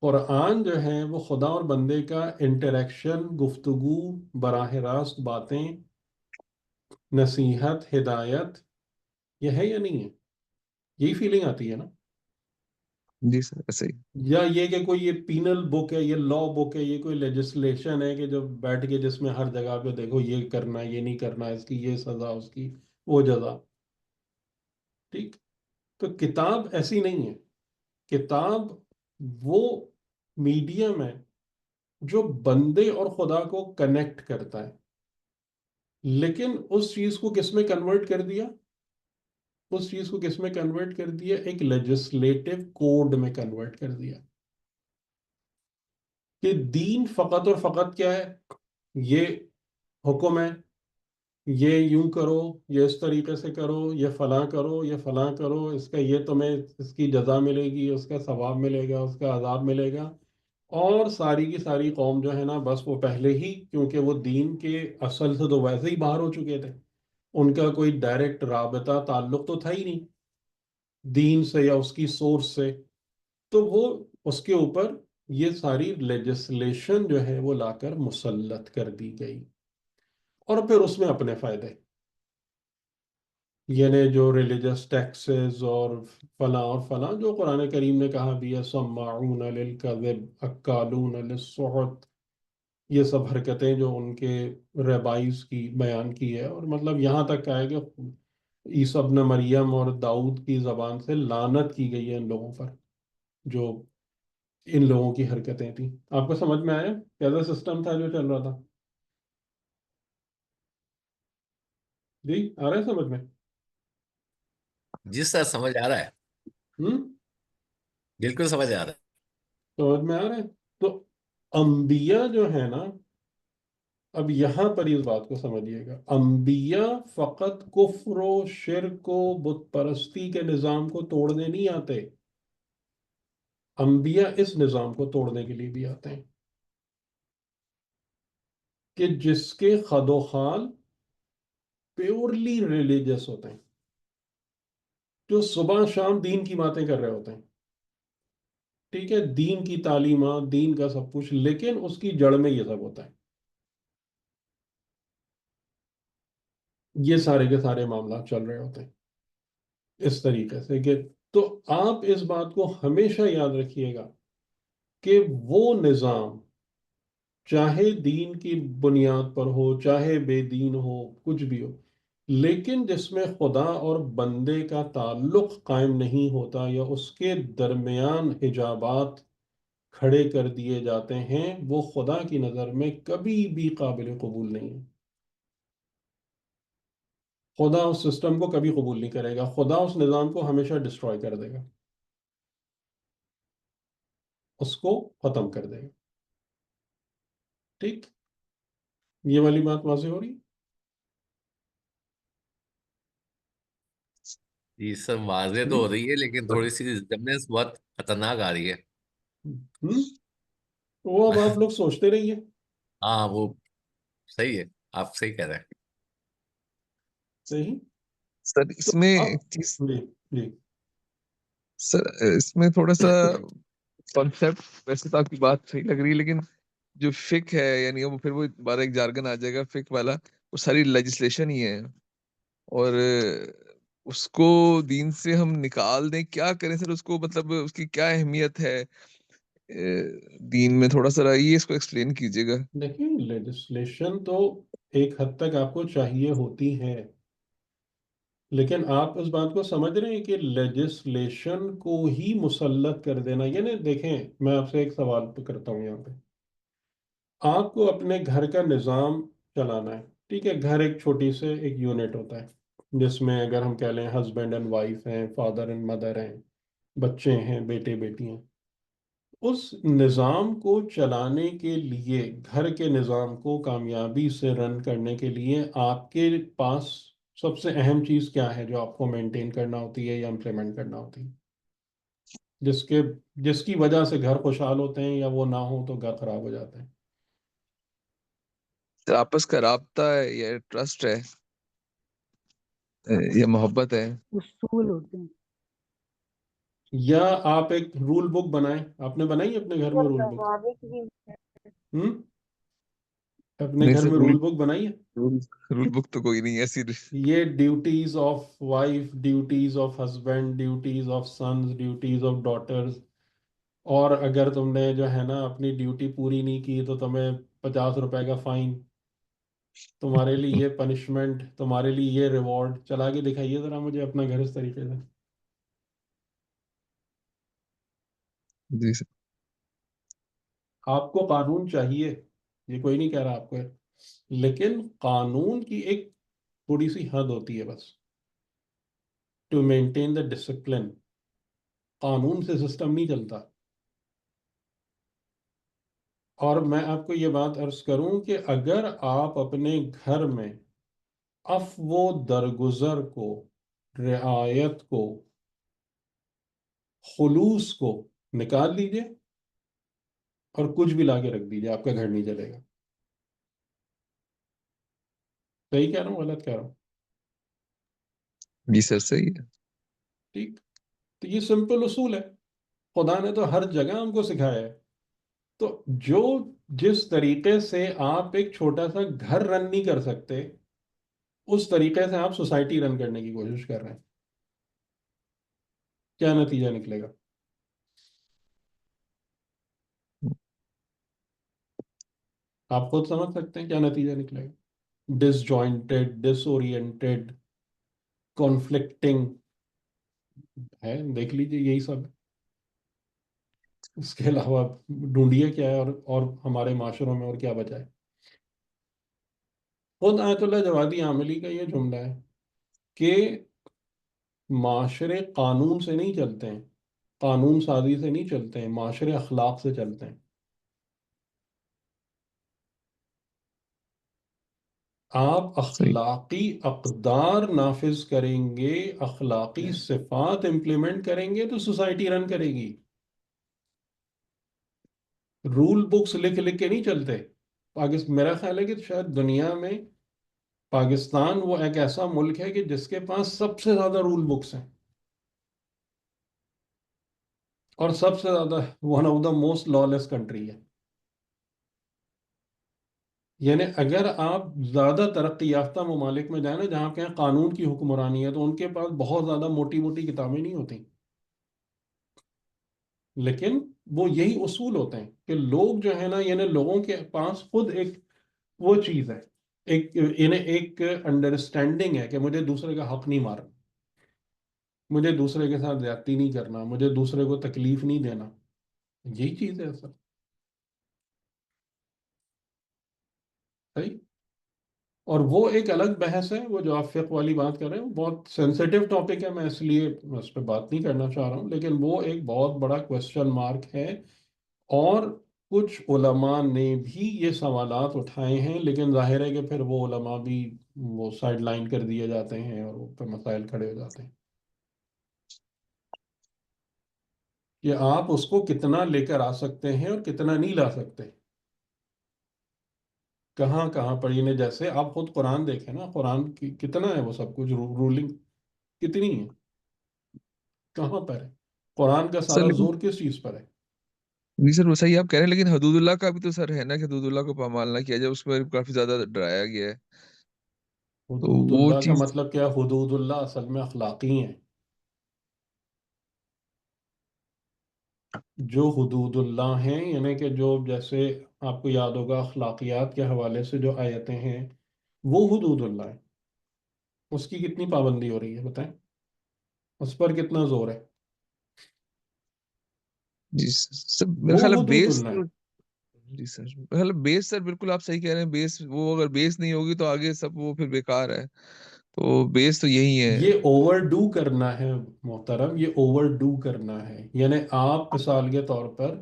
قرآن جو ہے وہ خدا اور بندے کا انٹریکشن، گفتگو، براہ راست باتیں، نصیحت، ہدایت، یہ ہے یا نہیں ہے؟ یہی فیلنگ آتی ہے نا؟ جی سر، ایسا ہی۔ یا یہ کہ کوئی یہ پینل بک ہے، یہ لا بک ہے، یہ کوئی لیجسلیشن ہے کہ جو بیٹھ کے جس میں ہر جگہ پہ دیکھو یہ کرنا یہ نہیں کرنا، اس کی یہ سزا، اس کی وہ جزا، ٹھیک؟ تو کتاب ایسی نہیں ہے۔ کتاب وہ میڈیم ہے جو بندے اور خدا کو کنیکٹ کرتا ہے، لیکن اس چیز کو کس میں کنورٹ کر دیا؟ اس چیز کو کس میں کنورٹ کر دیا؟ ایک لیجسلیٹو کوڈ میں کنورٹ کر دیا کہ دین فقط اور فقط کیا ہے؟ یہ حکم ہے، یہ یوں کرو، یہ اس طریقے سے کرو، یہ فلاں کرو، یہ فلاں کرو، اس کا یہ تمہیں اس کی جزا ملے گی، اس کا ثواب ملے گا، اس کا عذاب ملے گا۔ اور ساری کی ساری قوم جو ہے نا، بس وہ پہلے ہی، کیونکہ وہ دین کے اصل سے تو ویسے ہی باہر ہو چکے تھے، ان کا کوئی ڈائریکٹ رابطہ تعلق تو تھا ہی نہیں دین سے یا اس کی سورس سے، تو وہ اس کے اوپر یہ ساری لیجسلیشن جو ہے وہ لا کر مسلط کر دی گئی، اور پھر اس میں اپنے فائدے، یعنی جو ریلیجس ٹیکسز اور فلاں اور فلاں، جو قرآن کریم نے کہا بھی ہے سماعون للکذب اکالون للسحت، یہ سب حرکتیں جو ان کے ریبائز کی بیان کی ہے، اور مطلب یہاں تک کہا ہے کہ عیسیٰ ابن مریم اور داؤد کی زبان سے لعنت کی گئی ہے ان لوگوں پر، جو ان لوگوں کی حرکتیں تھیں۔ آپ کو سمجھ میں آیا کیسا سسٹم تھا جو چل رہا تھا؟ جی آ رہا ہے سمجھ میں؟ جس طرح سمجھ آ رہا ہے، ہوں بالکل سمجھ آ رہا ہے۔ سمجھ میں آ رہا ہے؟ تو انبیاء جو ہے نا، اب یہاں پر اس بات کو سمجھیے گا، انبیاء فقط کفر و شرک و بت پرستی کے نظام کو توڑنے نہیں آتے، انبیاء اس نظام کو توڑنے کے لیے بھی آتے ہیں کہ جس کے خد و خال پیورلی ریلیجس ہوتے ہیں، جو صبح شام دین کی باتیں کر رہے ہوتے ہیں، ٹھیک ہے، دین کی تعلیمات، دین کا سب کچھ، لیکن اس کی جڑ میں یہ سب ہوتا ہے، یہ سارے کے سارے معاملات چل رہے ہوتے ہیں اس طریقے سے کہ، تو آپ اس بات کو ہمیشہ یاد رکھیے گا کہ وہ نظام چاہے دین کی بنیاد پر ہو، چاہے بے دین ہو، کچھ بھی ہو، لیکن جس میں خدا اور بندے کا تعلق قائم نہیں ہوتا یا اس کے درمیان حجابات کھڑے کر دیے جاتے ہیں، وہ خدا کی نظر میں کبھی بھی قابل قبول نہیں ہے۔ خدا اس سسٹم کو کبھی قبول نہیں کرے گا، خدا اس نظام کو ہمیشہ ڈسٹروائے کر دے گا، اس کو ختم کر دے گا، ٹھیک؟ یہ والی بات واضح ہو رہی؟ یہ سب واضح تو ہوں ہو رہی ہے، لیکن تھوڑی سی ڈسٹربنس بہت خطرناک آ رہی ہے۔ ہوں وہ اب آپ لوگ سوچتے رہیے۔ ہاں وہ صحیح ہے، آپ صحیح کہہ رہے ہیں۔ صحیح۔ سر اس تو میں اب ایک چیز، جی جی سر اس میں تھوڑا سا کانسیپٹ، ویسے تو آپ کی بات صحیح لگ رہی ہے، لیکن جو فک ہے، یعنی وہ پھر وہ دوبارہ ایک جارگن آ جائے گا فک والا، وہ ساری لیجسلیشن ہی ہے، اور اس کو دین سے ہم نکال دیں، کیا کریں سر؟ اس کو مطلب اس کی کیا اہمیت ہے دین میں؟ تھوڑا سا یہ اس کو ایکسپلین کیجیے گا۔ دیکھیں، لیجسلیشن تو ایک حد تک آپ کو چاہیے ہوتی ہے، لیکن آپ اس بات کو سمجھ رہے ہیں کہ لیجسلیشن کو ہی مسلط کر دینا، یعنی دیکھیں میں آپ سے ایک سوال کرتا ہوں یہاں پہ، آپ کو اپنے گھر کا نظام چلانا ہے، ٹھیک ہے، گھر ایک چھوٹی سے ایک یونٹ ہوتا ہے، جس میں اگر ہم کہہ لیں ہسبینڈ اینڈ وائف ہیں، فادر اینڈ مدر ہیں، بچے ہیں، بیٹے بیٹی ہیں، اس نظام کو چلانے کے لیے، گھر کے نظام کو کامیابی سے رن کرنے کے لیے آپ کے پاس سب سے اہم چیز کیا ہے جو آپ کو مینٹین کرنا ہوتی ہے یا امپلیمنٹ کرنا ہوتی ہے، جس کے جس کی وجہ سے گھر خوشحال ہوتے ہیں، یا وہ نہ ہو تو گھر خراب ہو جاتے ہیں؟ آپس کا رابطہ ہے یا ٹرسٹ ہے یا محبت ہے؟ اصول ہوتے ہیں. یا آپ ایک رول بک بنائیں. آپ نے بنائی اپنے گھر میں رول بک؟ ضوابط بھی اپنے نہیں گھر سر، میں رول بک بنائی ہے؟ رول بک تو کوئی نہیں ہے ایسی. یہ duties of wife, duties of husband, duties of sins, duties of daughters, اور اگر تم نے جو ہے نا اپنی ڈیوٹی پوری نہیں کی تو تمہیں 50 روپے کا فائن، تمہارے لیے یہ پنشمنٹ، تمہارے لیے یہ ریوارڈ. چلا کے دکھائیے ذرا مجھے اپنا گھر اس طریقے سے. جی سر. آپ کو قانون چاہیے، یہ کوئی نہیں کہہ رہا آپ کو، لیکن قانون کی ایک تھوڑی سی حد ہوتی ہے بس، ٹو مینٹین دا ڈسپلن. قانون سے سسٹم نہیں چلتا. اور میں آپ کو یہ بات عرض کروں کہ اگر آپ اپنے گھر میں عفو و درگزر کو، رعایت کو، خلوص کو نکال دیجئے اور کچھ بھی لا کے رکھ دیجئے، آپ کا گھر نہیں چلے گا. صحیح کہہ رہا ہوں غلط کہہ رہا ہوں؟ جی سر صحیح ہے. ٹھیک. تو یہ سمپل اصول ہے، خدا نے تو ہر جگہ ہم کو سکھایا ہے. تو جو جس طریقے سے آپ ایک چھوٹا سا گھر رن نہیں کر سکتے، اس طریقے سے آپ سوسائٹی رن کرنے کی کوشش کر رہے ہیں. کیا نتیجہ نکلے گا؟ آپ خود سمجھ سکتے ہیں کیا نتیجہ نکلے گا. ڈس جوائنٹڈ، ڈس اورینٹڈ، کانفلکٹنگ ہے. دیکھ لیجئے یہی سب ہے. اس کے علاوہ ڈھونڈیے کیا ہے، اور ہمارے معاشروں میں اور کیا بچا ہے. خود آیت اللہ جوادی عاملی کا یہ جملہ ہے کہ معاشرے قانون سے نہیں چلتے ہیں، قانون سازی سے نہیں چلتے ہیں، معاشرے اخلاق سے چلتے ہیں. آپ صحیح. اخلاقی اقدار نافذ کریں گے، اخلاقی صفات امپلیمنٹ کریں گے تو سوسائٹی رن کرے گی. رول بکس لکھ لکھ کے نہیں چلتے. میرا خیال ہے کہ شاید دنیا میں پاکستان وہ ایک ایسا ملک ہے کہ جس کے پاس سب سے زیادہ رول بکس ہیں، اور سب سے زیادہ one of the most law less country ہے. یعنی اگر آپ زیادہ ترقی یافتہ ممالک میں جائیں نا، جہاں کے قانون کی حکمرانی ہے، تو ان کے پاس بہت زیادہ موٹی موٹی کتابیں نہیں ہوتی، لیکن وہ یہی اصول ہوتے ہیں کہ لوگ جو ہے نا، یعنی لوگوں کے پاس خود ایک وہ چیز ہے، انہیں ایک انڈرسٹینڈنگ ہے کہ مجھے دوسرے کا حق نہیں مارنا، مجھے دوسرے کے ساتھ زیادتی نہیں کرنا، مجھے دوسرے کو تکلیف نہیں دینا. یہی چیز ہے اصل. صحیح. اور وہ ایک الگ بحث ہے، وہ جو آپ فقہ والی بات کر رہے ہیں، بہت سینسیٹیو ٹاپک ہے، میں اس لیے اس پہ بات نہیں کرنا چاہ رہا ہوں، لیکن وہ ایک بہت بڑا کوشچن مارک ہے. اور کچھ علماء نے بھی یہ سوالات اٹھائے ہیں، لیکن ظاہر ہے کہ پھر وہ علماء بھی وہ سائڈ لائن کر دیے جاتے ہیں اور وہ پہ مسائل کھڑے ہو جاتے ہیں کہ آپ اس کو کتنا لے کر آ سکتے ہیں اور کتنا نہیں لا سکتے. کہاں کہاں پر انہیں، جیسے آپ خود قرآن دیکھیں نا، قرآن کی کتنا ہے وہ سب کچھ، رولنگ کتنی ہے، کہاں پر ہے قرآن کا سر سارا لیکن زور کس چیز پر ہے؟ جی سر وہ صحیح آپ کہہ رہے ہیں، لیکن حدود اللہ کا بھی تو سر ہے نا کہ حدود اللہ کو پامال نہ کیا جائے، اس میں کافی زیادہ ڈرایا گیا ہے. تو حدود وہ اللہ کا چیز مطلب کیا؟ حدود اللہ اصل میں اخلاقی ہیں. جو حدود اللہ ہیں، یعنی کہ جو جیسے آپ کو یاد ہوگا اخلاقیات کے حوالے سے جو آیتیں ہیں، وہ حدود اللہ ہیں. اس کی کتنی پابندی ہو رہی ہے بتائیں، اس پر کتنا زور ہے؟ جی سر میرا وہ خیال ہے حدود بیس. اللہ ہے. جی سر میرا خیال ہے بیس سر بالکل آپ صحیح کہہ رہے ہیں. بیس وہ اگر بیس نہیں ہوگی تو آگے سب وہ پھر بیکار ہے. تو بیس تو یہی ہے. یہ اوور ڈو کرنا ہے محترم، یہ اوور ڈو کرنا ہے. یعنی آپ مثال کے طور پر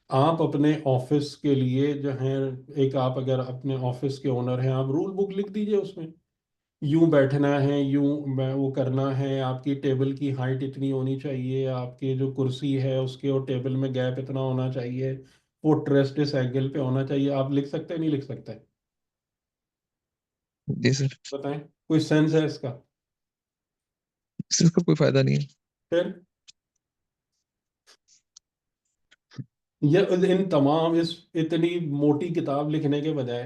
آپ اپنے آفس کے لیے جو ہیں، ایک آپ اگر اپنے آفس کے اونر ہیں، آپ رول بک لکھ دیجئے، اس میں یوں بیٹھنا ہے، یوں وہ کرنا ہے، آپ کی ٹیبل کی ہائٹ اتنی ہونی چاہیے، آپ کی جو کرسی ہے اس کے اور ٹیبل میں گیپ اتنا ہونا چاہیے، فٹ ریسٹ اس اینگل پہ ہونا چاہیے. آپ لکھ سکتے ہیں نہیں لکھ سکتے؟ جی سر. بتائیں، کوئی سینس ہے اس کا؟ اس کا کوئی فائدہ نہیں ہے. پھر یہ ان تمام اتنی موٹی کتاب لکھنے کے بجائے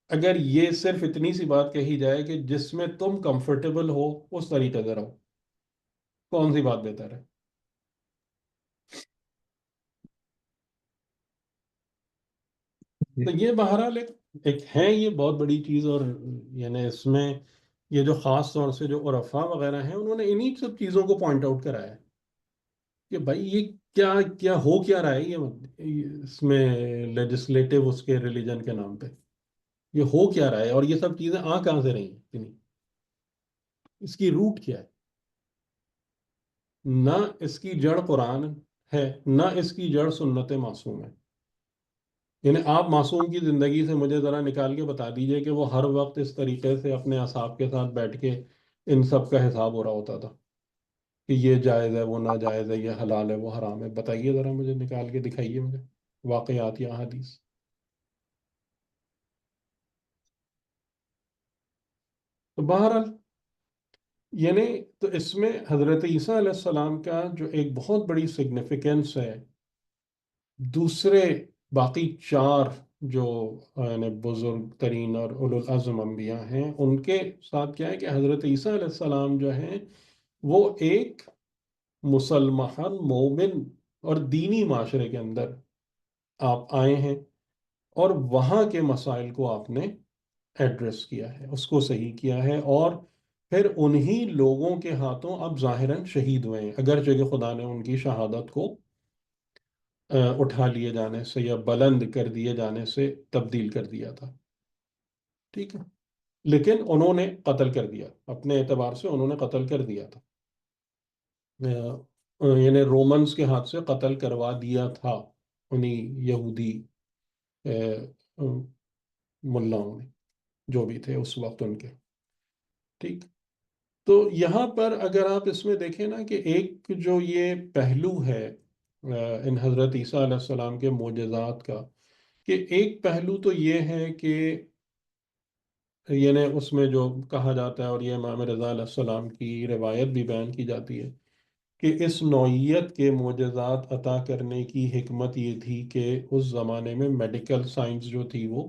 اگر یہ صرف اتنی سی بات کہی جائے کہ جس میں تم کمفرٹیبل ہو اس طریقے سے رہو، کون سی بات بہتر ہے؟ جی. تو یہ بہرحال ایک ہے، یہ بہت بڑی چیز. اور یعنی اس میں یہ جو خاص طور سے جو عرفا وغیرہ ہیں، انہوں نے انہی سب چیزوں کو پوائنٹ آؤٹ کرایا ہے کہ بھائی یہ کیا کیا ہو کیا رہا ہے اس میں لیجسلیٹو اس کے ریلیجن کے نام پہ یہ ہو کیا رہا ہے، اور یہ سب چیزیں کہاں سے رہی ہیں اتنی، اس کی روٹ کیا ہے؟ نہ اس کی جڑ قرآن ہے، نہ اس کی جڑ سنت معصوم ہے. یعنی آپ معصوم کی زندگی سے مجھے ذرا نکال کے بتا دیجئے کہ وہ ہر وقت اس طریقے سے اپنے اصحاب کے ساتھ بیٹھ کے ان سب کا حساب ہو رہا ہوتا تھا کہ یہ جائز ہے، وہ ناجائز ہے، یہ حلال ہے، وہ حرام ہے. بتائیے ذرا، مجھے نکال کے دکھائیے مجھے واقعات یا حدیث. تو بہرحال یعنی تو اس میں حضرت عیسیٰ علیہ السلام کا جو ایک بہت بڑی سگنیفیکنس ہے دوسرے باقی چار جو یعنی بزرگ ترین اور اولو العزم انبیاء ہیں ان کے ساتھ کیا ہے کہ حضرت عیسیٰ علیہ السلام جو ہیں وہ ایک مسلمان مومن اور دینی معاشرے کے اندر آپ آئے ہیں، اور وہاں کے مسائل کو آپ نے ایڈریس کیا ہے، اس کو صحیح کیا ہے، اور پھر انہی لوگوں کے ہاتھوں اب ظاہراً شہید ہوئے ہیں، اگرچہ کہ خدا نے ان کی شہادت کو اٹھا لیے جانے سے یا بلند کر دیے جانے سے تبدیل کر دیا تھا. ٹھیک ہے، لیکن انہوں نے قتل کر دیا، اپنے اعتبار سے انہوں نے قتل کر دیا تھا. یعنی رومنز کے ہاتھ سے قتل کروا دیا تھا انہی یہودی ملاؤں نے، جو بھی تھے اس وقت ان کے. ٹھیک. تو یہاں پر اگر آپ اس میں دیکھیں نا کہ ایک جو یہ پہلو ہے ان حضرت عیسیٰ علیہ السلام کے معجزات کا، کہ ایک پہلو تو یہ ہے کہ یعنی اس میں جو کہا جاتا ہے، اور یہ امام رضا علیہ السلام کی روایت بھی بیان کی جاتی ہے، کہ اس نوعیت کے معجزات عطا کرنے کی حکمت یہ تھی کہ اس زمانے میں میڈیکل سائنس جو تھی وہ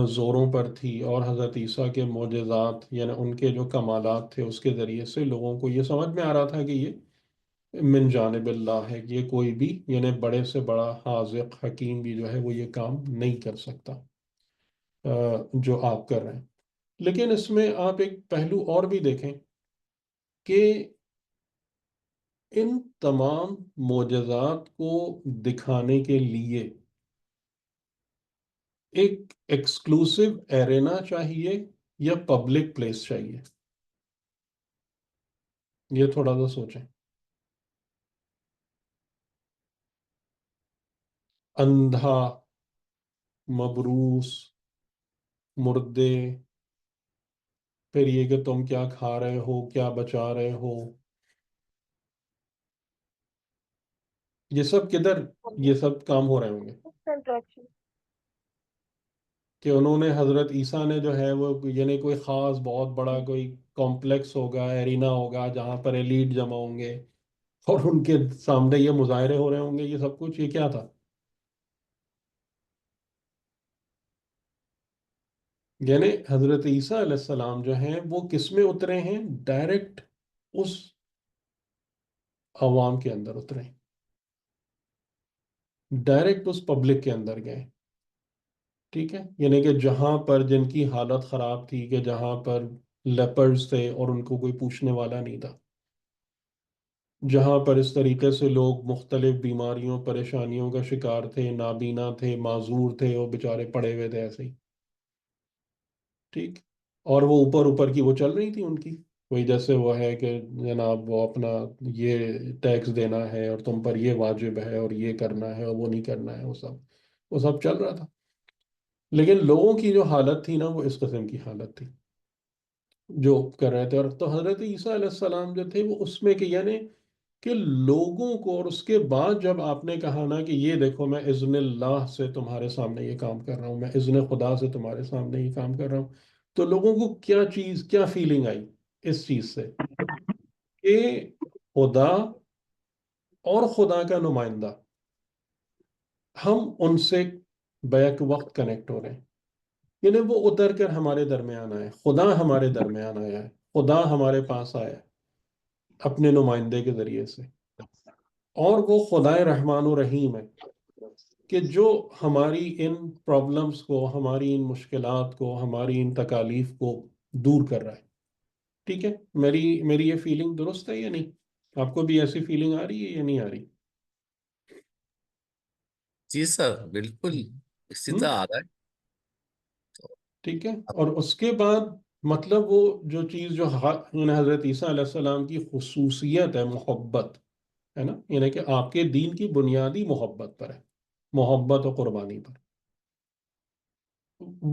زوروں پر تھی، اور حضرت عیسیٰ کے معجزات یعنی ان کے جو کمالات تھے اس کے ذریعے سے لوگوں کو یہ سمجھ میں آ رہا تھا کہ یہ من جانب اللہ ہے، کہ یہ کوئی بھی یعنی بڑے سے بڑا حاذق حکیم بھی جو ہے وہ یہ کام نہیں کر سکتا جو آپ کر رہے ہیں. لیکن اس میں آپ ایک پہلو اور بھی دیکھیں کہ ان تمام معجزات کو دکھانے کے لیے ایک ایکسکلوسیو ایرینا چاہیے یا پبلک پلیس چاہیے؟ یہ تھوڑا سا سوچیں. اندھا، مبروس، مردے، پھر یہ کہ تم کیا کھا رہے ہو، کیا بچا رہے ہو، یہ سب کدھر یہ سب کام ہو رہے ہوں گے؟ انٹریکشن. کہ انہوں نے حضرت عیسیٰ نے جو ہے وہ یعنی کوئی خاص بہت بڑا کوئی کمپلیکس ہوگا، ایرینا ہوگا جہاں پر ایلیٹ جمع ہوں گے، اور ان کے سامنے یہ مظاہرے ہو رہے ہوں گے، یہ سب کچھ یہ کیا تھا؟ یعنی حضرت عیسیٰ علیہ السلام جو ہیں وہ کس میں اترے ہیں؟ ڈائریکٹ اس عوام کے اندر اترے، ڈائریکٹ اس پبلک کے اندر گئے. ٹھیک ہے، یعنی کہ جہاں پر جن کی حالت خراب تھی، کہ جہاں پر لیپرز تھے اور ان کو کوئی پوچھنے والا نہیں تھا، جہاں پر اس طریقے سے لوگ مختلف بیماریوں پریشانیوں کا شکار تھے، نابینا تھے، معذور تھے، وہ بیچارے پڑے ہوئے تھے ایسے ہی. ٹھیک. اور وہ اوپر اوپر کی وہ چل رہی تھی ان کی، وہی جیسے وہ ہے کہ جناب وہ اپنا یہ ٹیکس دینا ہے اور تم پر یہ واجب ہے اور یہ کرنا ہے اور وہ نہیں کرنا ہے، وہ سب چل رہا تھا. لیکن لوگوں کی جو حالت تھی نا وہ اس قسم کی حالت تھی جو کر رہے تھے. اور تو حضرت عیسیٰ علیہ السلام جو تھے وہ اس میں کہ یعنی کہ لوگوں کو، اور اس کے بعد جب آپ نے کہا نا کہ یہ دیکھو میں اذن اللہ سے تمہارے سامنے یہ کام کر رہا ہوں، میں اذن خدا سے تمہارے سامنے یہ کام کر رہا ہوں، تو لوگوں کو کیا فیلنگ آئی اس چیز سے کہ خدا اور خدا کا نمائندہ ہم ان سے بیک وقت کنیکٹ ہو رہے ہیں. یعنی وہ اتر کر ہمارے درمیان آئے، خدا ہمارے درمیان آیا ہے، خدا ہمارے پاس آیا ہے اپنے نمائندے کے ذریعے سے. اور وہ خدائے رحمان و رحیم ہے کہ جو ہماری ان پرابلمس کو، ہماری ان مشکلات کو، ہماری ان تکالیف کو دور کر رہا ہے. ٹھیک ہے، میری یہ فیلنگ درست ہے یا نہیں؟ آپ کو بھی ایسی فیلنگ آ رہی ہے یا نہیں آ رہی؟ جی سر، بالکل اسی ہم؟ طرح آ رہا ہے. ٹھیک ہے. اور اس کے بعد مطلب وہ جو چیز جو یعنی حضرت عیسیٰ علیہ السلام کی خصوصیت ہے، محبت ہے نا، یعنی کہ آپ کے دین کی بنیادی محبت پر ہے، محبت و قربانی پر.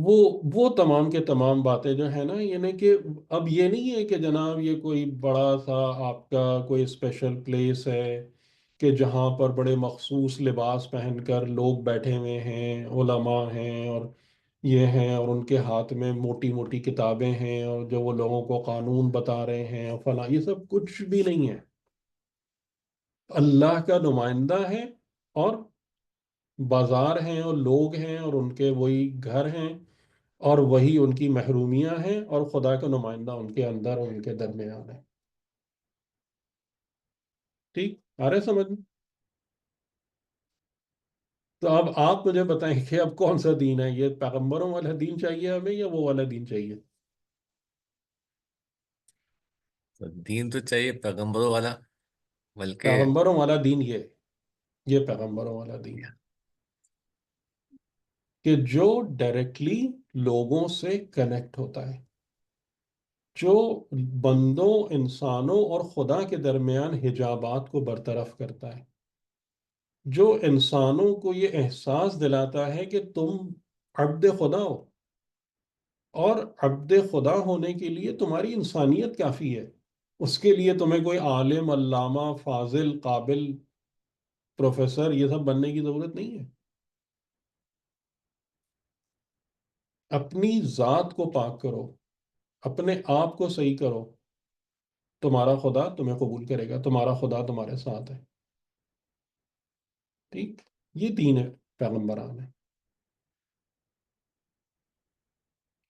وہ وہ تمام کے تمام باتیں جو ہے نا، یعنی کہ اب یہ نہیں ہے کہ جناب یہ کوئی بڑا سا آپ کا کوئی اسپیشل پلیس ہے کہ جہاں پر بڑے مخصوص لباس پہن کر لوگ بیٹھے ہوئے ہیں، علماء ہیں اور یہ ہیں، اور ان کے ہاتھ میں موٹی موٹی کتابیں ہیں اور جو وہ لوگوں کو قانون بتا رہے ہیں اور فلاں. یہ سب کچھ بھی نہیں ہے. اللہ کا نمائندہ ہے، اور بازار ہیں اور لوگ ہیں اور ان کے وہی گھر ہیں اور وہی ان کی محرومیاں ہیں، اور خدا کا نمائندہ ان کے اندر اور ان کے درمیان ہے. ٹھیک آ رہے سمجھ میں؟ تو اب آپ مجھے بتائیں کہ اب کون سا دین ہے، یہ پیغمبروں والا دین چاہیے ہمیں یا وہ والا دین چاہیے؟ تو دین تو چاہیے پیغمبروں والا، بلکہ پیغمبروں والا دین یہ پیغمبروں والا دین ہے کہ جو ڈائریکٹلی لوگوں سے کنیکٹ ہوتا ہے، جو بندوں، انسانوں اور خدا کے درمیان حجابات کو برطرف کرتا ہے، جو انسانوں کو یہ احساس دلاتا ہے کہ تم عبد خدا ہو، اور عبد خدا ہونے کے لیے تمہاری انسانیت کافی ہے. اس کے لیے تمہیں کوئی عالم، علامہ، فاضل، قابل، پروفیسر یہ سب بننے کی ضرورت نہیں ہے. اپنی ذات کو پاک کرو، اپنے آپ کو صحیح کرو، تمہارا خدا تمہیں قبول کرے گا، تمہارا خدا تمہارے ساتھ ہے. ٹھیک، یہ دین ہے پیغمبران ہے.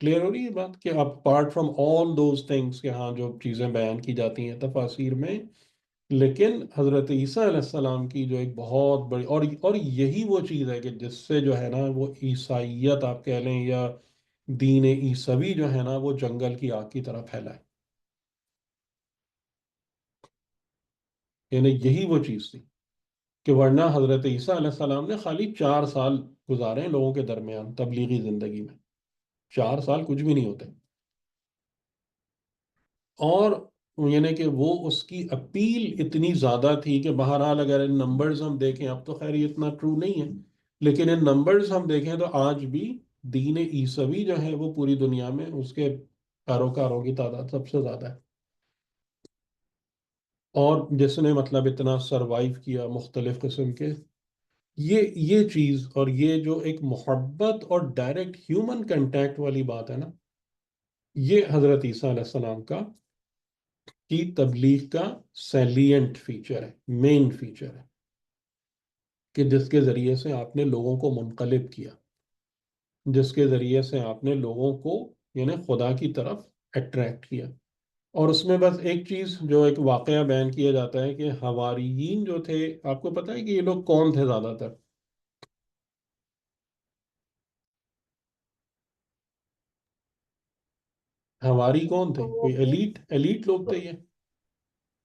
کلیئر ہو رہی ہے بات کہ apart from all those things کہ ہاں جو چیزیں بیان کی جاتی ہیں تفاسیر میں، لیکن حضرت عیسیٰ علیہ السلام کی جو ایک بہت بڑی اور یہی وہ چیز ہے کہ جس سے جو ہے نا وہ عیسائیت آپ کہہ لیں یا دین عیسوی جو ہے نا وہ جنگل کی آگ کی طرح پھیلا ہے. یعنی یہی وہ چیز تھی کہ ورنہ حضرت عیسیٰ علیہ السلام نے خالی 4 سال گزارے ہیں لوگوں کے درمیان تبلیغی زندگی میں. 4 سال کچھ بھی نہیں ہوتے. اور یعنی کہ وہ اس کی اپیل اتنی زیادہ تھی کہ بہرحال اگر ان نمبرز ہم دیکھیں، اب تو خیر یہ اتنا ٹرو نہیں ہے، لیکن ان نمبرز ہم دیکھیں تو آج بھی دین عیسوی جو ہے وہ پوری دنیا میں اس کے پیروکاروں کی تعداد سب سے زیادہ ہے. اور جس نے مطلب اتنا سروائیو کیا مختلف قسم کے، یہ چیز اور یہ جو ایک محبت اور ڈائریکٹ ہیومن کنٹیکٹ والی بات ہے نا، یہ حضرت عیسیٰ علیہ السلام کی تبلیغ کا سیلینٹ فیچر ہے، مین فیچر ہے کہ جس کے ذریعے سے آپ نے لوگوں کو منقلب کیا، جس کے ذریعے سے آپ نے لوگوں کو یعنی خدا کی طرف اٹریکٹ کیا. اور اس میں بس ایک چیز جو ایک واقعہ بیان کیا جاتا ہے کہ حواریین جو تھے، آپ کو پتہ ہے کہ یہ لوگ کون تھے زیادہ تر؟ حواری کون تھے؟ وہ کوئی ایلیٹ لوگ تھے یہ؟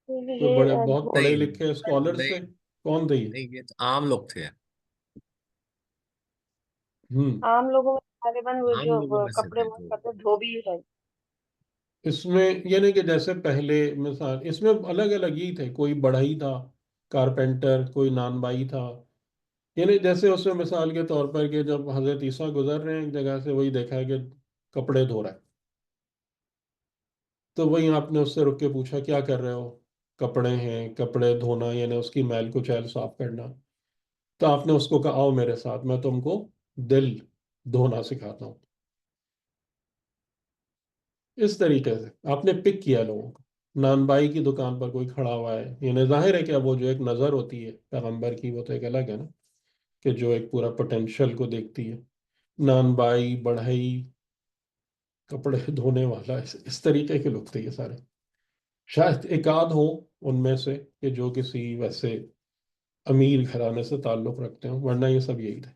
کوئی بڑے یہ بہت پڑھے نہیں لکھے اسکالرس نہیں تھے؟ کون تھے یہ؟ نہیں، یہ تو عام لوگ تھے، ہوں. عام لوگوں میں غالباً وہ عام جو لوگوں میں سے کپڑے تھے وہ جو. کرتے دھوبی ہے. اس میں یعنی کہ جیسے پہلے مثال اس میں الگ الگ ہی تھے، کوئی بڑھئی تھا، کارپینٹر، کوئی نان بائی تھا، یعنی جیسے اس میں مثال کے طور پر کہ جب حضرت عیسیٰ گزر رہے ہیں ایک جگہ سے، وہی دیکھا ہے کہ کپڑے دھو رہا ہے، تو وہی آپ نے اس سے رک کے پوچھا کیا کر رہے ہو؟ کپڑے ہیں، کپڑے دھونا یعنی اس کی میل کچیل صاف کرنا، تو آپ نے اس کو کہا آؤ میرے ساتھ، میں تم کو دل دھونا سکھاتا ہوں۔ اس طریقے سے آپ نے پک کیا لوگوں کو۔ نان بائی کی دکان پر کوئی کھڑا ہوا ہے، یعنی ظاہر ہے کہ وہ جو ایک نظر ہوتی ہے پیغمبر کی، وہ تو ایک الگ ہے نا، کہ جو ایک پورا پوٹینشل کو دیکھتی ہے۔ نان بائی، بڑھئی، کپڑے دھونے والا، اس طریقے کے لوگ تھے یہ سارے۔ شاید ایک آدھ ہو ان میں سے کہ جو کسی ویسے امیر گھرانے سے تعلق رکھتے ہوں، ورنہ یہ سب یہی تھے۔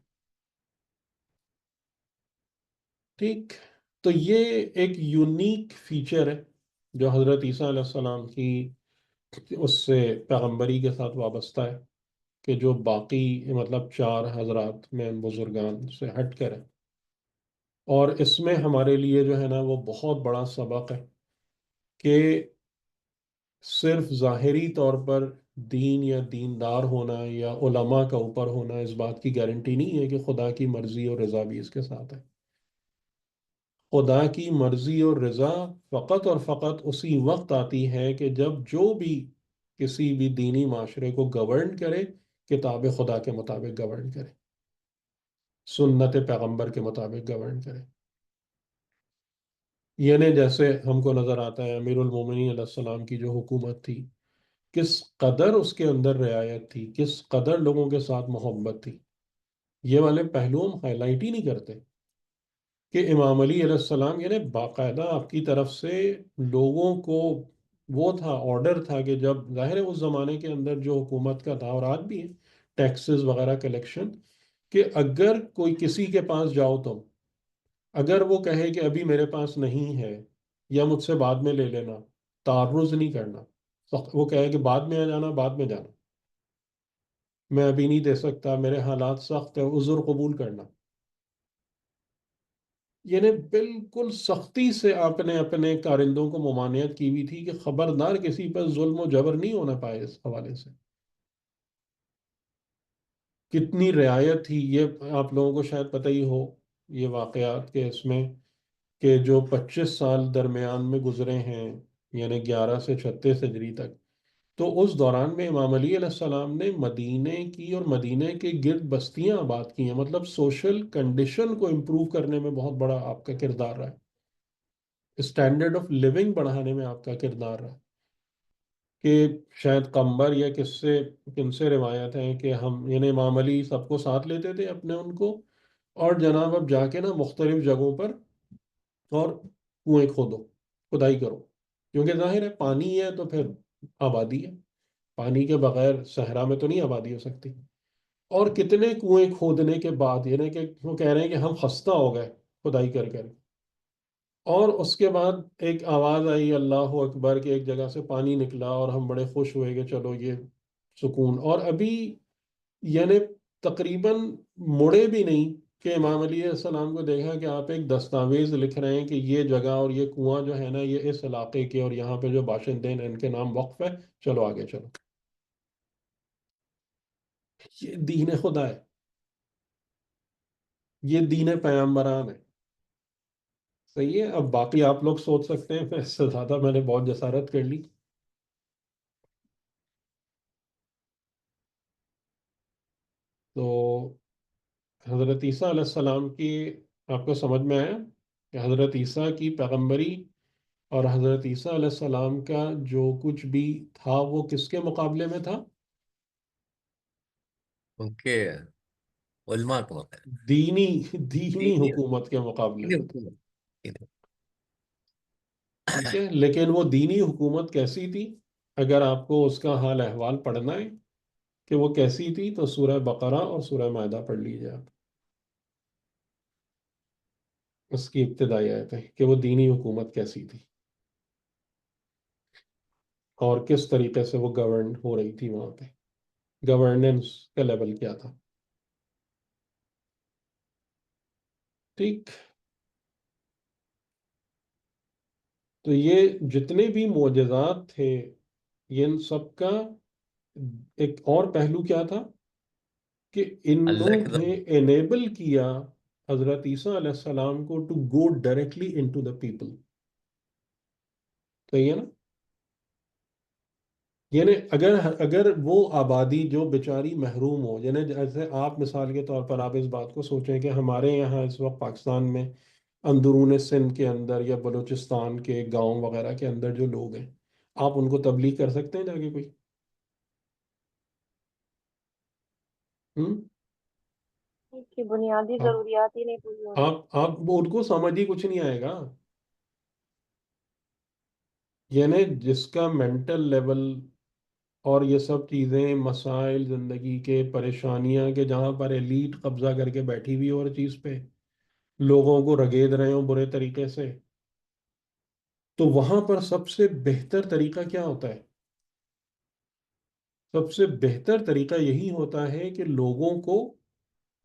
ٹھیک، تو یہ ایک یونیک فیچر ہے جو حضرت عیسیٰ علیہ السلام کی اس سے پیغمبری کے ساتھ وابستہ ہے، کہ جو باقی مطلب چار حضرات میں بزرگان سے ہٹ کر ہے۔ اور اس میں ہمارے لیے جو ہے نا وہ بہت بڑا سبق ہے کہ صرف ظاہری طور پر دین یا دیندار ہونا یا علماء کا اوپر ہونا اس بات کی گارنٹی نہیں ہے کہ خدا کی مرضی اور رضا بھی اس کے ساتھ ہے۔ خدا کی مرضی اور رضا فقط اور فقط اسی وقت آتی ہے کہ جب جو بھی کسی بھی دینی معاشرے کو گورن کرے، کتاب خدا کے مطابق گورن کرے، سنت پیغمبر کے مطابق گورن کرے۔ یعنی جیسے ہم کو نظر آتا ہے امیر المومنین علیہ السلام کی جو حکومت تھی، کس قدر اس کے اندر رعایت تھی، کس قدر لوگوں کے ساتھ محبت تھی، یہ والے پہلو ہم ہائی لائٹ ہی نہیں کرتے کہ امام علی علیہ السلام یعنی باقاعدہ آپ کی طرف سے لوگوں کو وہ تھا، آرڈر تھا کہ جب ظاہر ہے اس زمانے کے اندر جو حکومت کا تھا اور آج بھی ہے، ٹیکسز وغیرہ کلیکشن، کہ اگر کوئی کسی کے پاس جاؤ تم، اگر وہ کہے کہ ابھی میرے پاس نہیں ہے یا مجھ سے بعد میں لے لینا، تعرض نہیں کرنا، وہ کہے کہ بعد میں آ جانا، بعد میں جانا، میں ابھی نہیں دے سکتا، میرے حالات سخت ہے، عذر قبول کرنا۔ یعنی بالکل سختی سے آپ نے اپنے کارندوں کو ممانعت کی ہوئی تھی کہ خبردار کسی پر ظلم و جبر نہیں ہونا پائے اس حوالے سے۔ کتنی رعایت تھی یہ آپ لوگوں کو شاید پتہ ہی ہو، یہ واقعات کے اس میں کہ جو 25 سال درمیان میں گزرے ہیں، یعنی 11 سے 36 ہجری تک، تو اس دوران میں امام علی علیہ السلام نے مدینے کی اور مدینے کے گرد بستیاں آباد کی ہیں، مطلب سوشل کنڈیشن کو امپروو کرنے میں بہت بڑا آپ کا کردار رہا ہے، اسٹینڈرڈ آف لیونگ بڑھانے میں آپ کا کردار رہا ہے۔ کہ شاید قمبر یا کن سے روایت ہے کہ ہم یعنی امام علی سب کو ساتھ لیتے تھے اپنے ان کو، اور جناب اب جا کے نا مختلف جگہوں پر اور کنویں کھودو، کھدائی کرو، کیونکہ ظاہر ہے پانی ہے تو پھر آبادی ہے، پانی کے بغیر صحرا میں تو نہیں آبادی ہو سکتی۔ اور کتنے کنویں کھودنے کے بعد یعنی کہ وہ کہہ رہے ہیں کہ ہم خستہ ہو گئے کھدائی کر کر، اور اس کے بعد ایک آواز آئی اللہ اکبر کہ ایک جگہ سے پانی نکلا اور ہم بڑے خوش ہوئے کہ چلو یہ سکون، اور ابھی یعنی تقریباً مڑے بھی نہیں کہ امام علی علیہ السلام کو دیکھا کہ آپ ایک دستاویز لکھ رہے ہیں کہ یہ جگہ اور یہ کنواں جو ہے نا یہ اس علاقے کے اور یہاں پہ جو باشندے ہیں ان کے نام وقف ہے، چلو آگے چلو۔ یہ دین خدا ہے، یہ دین پیامبران ہے۔ صحیح ہے، اب باقی آپ لوگ سوچ سکتے ہیں، میں اس سے زیادہ میں نے بہت جسارت کر لی۔ تو حضرت عیسیٰ علیہ السلام کی آپ کو سمجھ میں آیا کہ حضرت عیسیٰ کی پیغمبری اور حضرت عیسیٰ علیہ السلام کا جو کچھ بھی تھا وہ کس کے مقابلے میں تھا؟ ان کے علماء کو ہوتا ہے، دینی دینی دینی حکومت کے مقابلے دینی میں تھا۔ حکومت۔ ٹھیک ہے، لیکن وہ دینی حکومت کیسی تھی؟ اگر آپ کو اس کا حال احوال پڑھنا ہے کہ وہ کیسی تھی تو سورہ بقرہ اور سورہ مائدہ پڑھ لیجیے آپ، اس کی ابتدائی آیتیں کہ وہ دینی حکومت کیسی تھی اور کس طریقے سے وہ گورن ہو رہی تھی وہاں پہ، گورننس کا لیول کیا تھا۔ ٹھیک، تو یہ جتنے بھی معجزات تھے، یہ ان سب کا ایک اور پہلو کیا تھا کہ اللہ انہوں کی نے طرف انیبل کیا حضرت عیسیٰ علیہ السلام کو to go directly into the people. صحیح ہے نا؟ یعنی اگر وہ آبادی جو بیچاری محروم ہو، یعنی جیسے آپ مثال کے طور پر آپ اس بات کو سوچیں کہ ہمارے یہاں اس وقت پاکستان میں اندرون سندھ کے اندر یا بلوچستان کے گاؤں وغیرہ کے اندر جو لوگ ہیں، آپ ان کو تبلیغ کر سکتے ہیں جا کے کوئی؟ ہم؟ کی بنیادی آپ ضروریات ہی نہیں پوری ہو رہی. آپ ان کو سمجھ ہی کچھ نہیں آئے گا. یعنی جس کا مینٹل لیول اور یہ سب چیزیں، مسائل زندگی کے، پریشانیاں، کہ جہاں پر ایلیٹ قبضہ کر کے بیٹھی ہوئی اور چیز پہ لوگوں کو رگید رہے ہوں برے طریقے سے، تو وہاں پر سب سے بہتر طریقہ کیا ہوتا ہے؟ سب سے بہتر طریقہ یہی ہوتا ہے کہ لوگوں کو،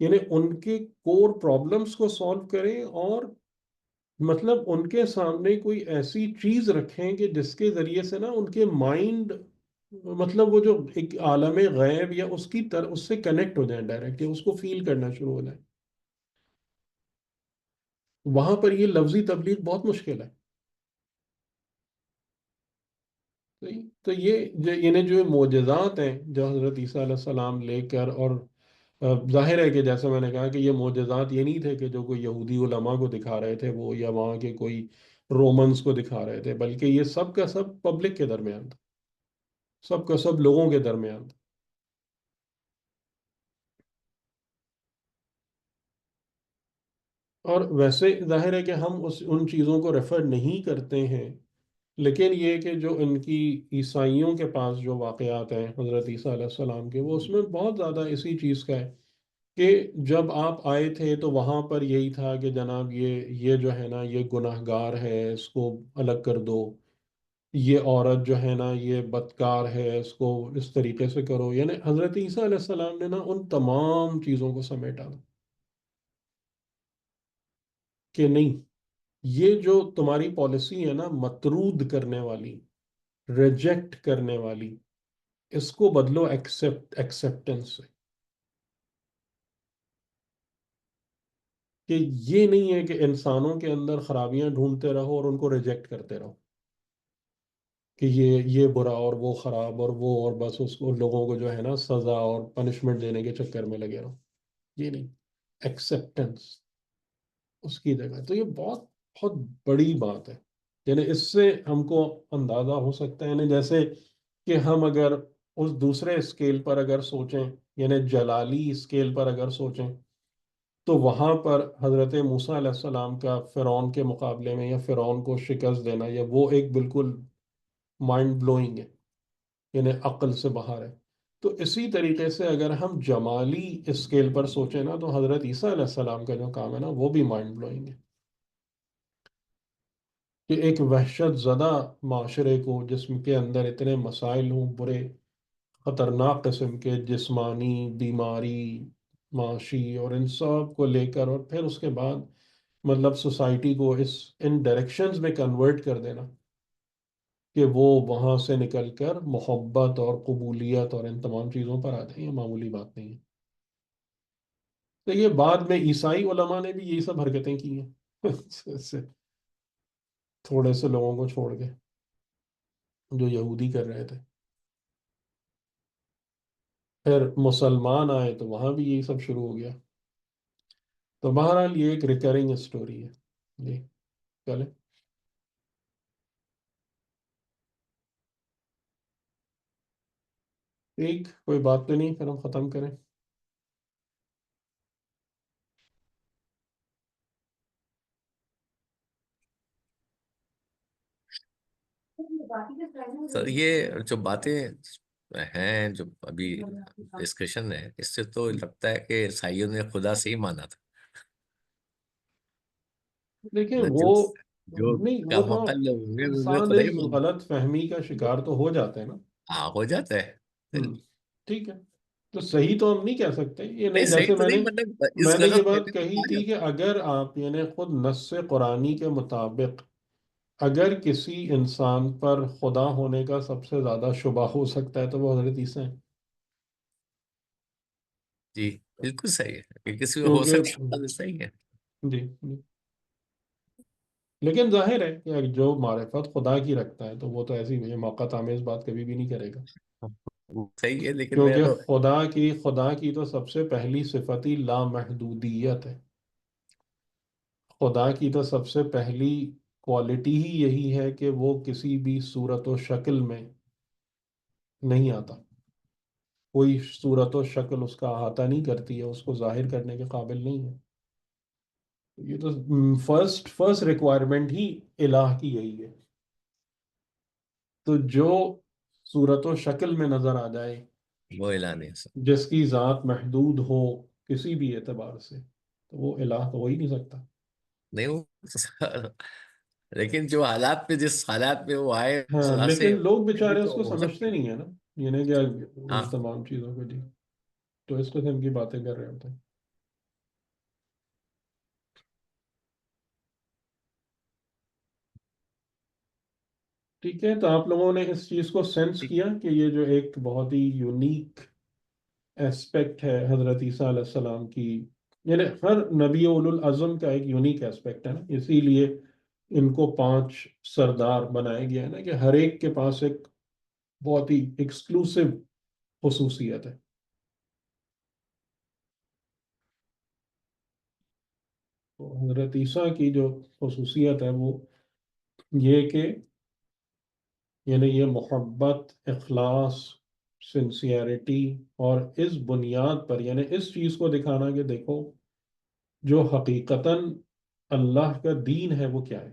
یعنی ان کے کور پرابلمس کو سالو کریں، اور مطلب ان کے سامنے کوئی ایسی چیز رکھیں کہ جس کے ذریعے سے نا ان کے مائنڈ، مطلب وہ جو ایک عالم غیب یا اس سے کنیکٹ ہو جائیں ڈائریکٹ، یا اس کو فیل کرنا شروع ہو جائیں. وہاں پر یہ لفظی تبلیغ بہت مشکل ہے. تو یعنی جو معجزات ہیں جو حضرت عیسیٰ علیہ السلام لے کر، اور ظاہر ہے کہ جیسے میں نے کہا کہ یہ معجزات یہ نہیں تھے کہ جو کوئی یہودی علماء کو دکھا رہے تھے وہ، یا وہاں کے کوئی رومنز کو دکھا رہے تھے، بلکہ یہ سب کا سب پبلک کے درمیان تھا، سب کا سب لوگوں کے درمیان تھا. اور ویسے ظاہر ہے کہ ہم ان چیزوں کو ریفر نہیں کرتے ہیں، لیکن یہ کہ جو ان کی عیسائیوں کے پاس جو واقعات ہیں حضرت عیسیٰ علیہ السلام کے، وہ اس میں بہت زیادہ اسی چیز کا ہے کہ جب آپ آئے تھے تو وہاں پر یہی تھا کہ جناب یہ جو ہے نا یہ گناہ گار ہے، اس کو الگ کر دو. یہ عورت جو ہے نا یہ بدکار ہے، اس کو اس طریقے سے کرو. یعنی حضرت عیسیٰ علیہ السلام نے نا ان تمام چیزوں کو سمیٹا کہ نہیں، یہ جو تمہاری پالیسی ہے نا مطرود کرنے والی، ریجیکٹ کرنے والی، اس کو بدلو ایکسیپٹنس سے. کہ یہ نہیں ہے کہ انسانوں کے اندر خرابیاں ڈھونڈتے رہو اور ان کو ریجیکٹ کرتے رہو کہ یہ برا اور وہ خراب اور وہ، اور بس اس کو لوگوں کو جو ہے نا سزا اور پنشمنٹ دینے کے چکر میں لگے رہو. یہ نہیں، ایکسیپٹنس اس کی جگہ. تو یہ بہت بہت بڑی بات ہے. یعنی اس سے ہم کو اندازہ ہو سکتا ہے، یعنی جیسے کہ ہم اگر اس دوسرے اسکیل پر اگر سوچیں، یعنی جلالی اسکیل پر اگر سوچیں، تو وہاں پر حضرت موسیٰ علیہ السلام کا فرعون کے مقابلے میں، یا فرعون کو شکست دینا، یا وہ ایک بالکل مائنڈ بلوئنگ ہے، یعنی عقل سے باہر ہے. تو اسی طریقے سے اگر ہم جمالی اسکیل پر سوچیں نا، تو حضرت عیسیٰ علیہ السلام کا جو کام ہے نا وہ بھی مائنڈ بلوئنگ ہے. کہ ایک وحشت زدہ معاشرے کو، جسم کے اندر اتنے مسائل ہوں برے خطرناک قسم کے، جسمانی، بیماری، معاشی، اور ان سب کو لے کر، اور پھر اس کے بعد مطلب سوسائٹی کو ان ڈائریکشنز میں کنورٹ کر دینا کہ وہ وہاں سے نکل کر محبت اور قبولیت اور ان تمام چیزوں پر آ جائیں. یہ معمولی بات نہیں ہے. تو یہ بعد میں عیسائی علماء نے بھی یہی سب حرکتیں کی ہیں تھوڑے سے لوگوں کو چھوڑ کے جو یہودی کر رہے تھے. پھر مسلمان آئے تو وہاں بھی یہی سب شروع ہو گیا. تو بہرحال یہ ایک ریکرنگ اسٹوری ہے. جی چلے. ٹھیک، کوئی بات تو نہیں، پھر ہم ختم کریں. سر یہ جو باتیں ہیں جو ابھی ڈسکشن ہے، اس سے تو لگتا ہے کہ عیسائیوں نے خدا سے ہی مانا تھا. دیکھیں مطلب وہ، جو نہیں وہ کم تو عقل لوگ ہوں گے انہوں نے انسان خدا ہی اس مانا. غلط فہمی کا شکار تو ہو جاتا ہے نا. ہاں ہو جاتا ہے. ٹھیک ہے. تو صحیح تو ہم نہیں کہہ سکتے. یہ نہیں نہیں، صحیح جیسے تو میں نے نہیں، مطلب اس میں نے یہ غلط بات فہمی میں کہی آ تھی کہ جاتا ہے. اگر آپ یعنی خود نص قرآنی کے مطابق اگر کسی انسان پر خدا ہونے کا سب سے زیادہ شبہ ہو سکتا ہے تو وہ حضرت عیسیٰ ہیں، جی بالکل صحیح ہے کہ کسی میں ہو کیونکہ سکتا ہے، صحیح ہے. جی جی، لیکن ظاہر ہے کہ جو معرفت خدا کی رکھتا ہے تو وہ تو ایسی یہ موقع آمیز بات کبھی بھی نہیں کرے گا، وہ صحیح ہے لیکن میں کیونکہ تو خدا کی تو سب سے پہلی صفت ہی لامحدودیت ہے. خدا کی تو سب سے پہلی کوالٹی ہی یہی ہے کہ وہ کسی بھی صورت و شکل میں نہیں آتا، کوئی صورت و شکل اس کا احاطہ نہیں کرتی ہے، اس کو ظاہر کرنے کے قابل نہیں ہے. یہ تو فرسٹ ریکوائرمنٹ ہی الہ کی یہی ہے. تو جو صورت و شکل میں نظر آ جائے، وہ اعلان ہے سب. جس کی ذات محدود ہو کسی بھی اعتبار سے، تو وہ الہ تو ہو ہی نہیں سکتا. نہیں وہ لیکن جو حالات پہ جس حالات میں وہ آئے اس ہاں، حالات سے لیکن لوگ بھی بیچارے اس تو کو ہو سمجھتے سکتی ہے. نہیں ہیں نا، یہ کیا ہاں ان تمام چیزوں کو جی، تو اس قسم کی باتیں کر رہے ہوتے ہیں. ٹھیک ہے، تو آپ لوگوں نے اس چیز کو سینس ٹھیک. کیا کہ یہ جو ایک بہت ہی یونیک ایسپیکٹ ہے حضرت عیسیٰ علیہ السلام کی، یعنی ہر نبی اولو العزم کا ایک یونیک ایسپیکٹ ہے نا، اسی لیے ان کو 5 سردار بنایا گیا ہے نا، کہ ہر ایک کے پاس ایک بہت ہی ایکسکلوسو خصوصیت ہے. تو حضرت عیسیٰ کی جو خصوصیت ہے وہ یہ کہ یعنی یہ محبت، اخلاص، سنسیئرٹی، اور اس بنیاد پر یعنی اس چیز کو دکھانا کہ دیکھو جو حقیقتاً اللہ کا دین ہے وہ کیا ہے،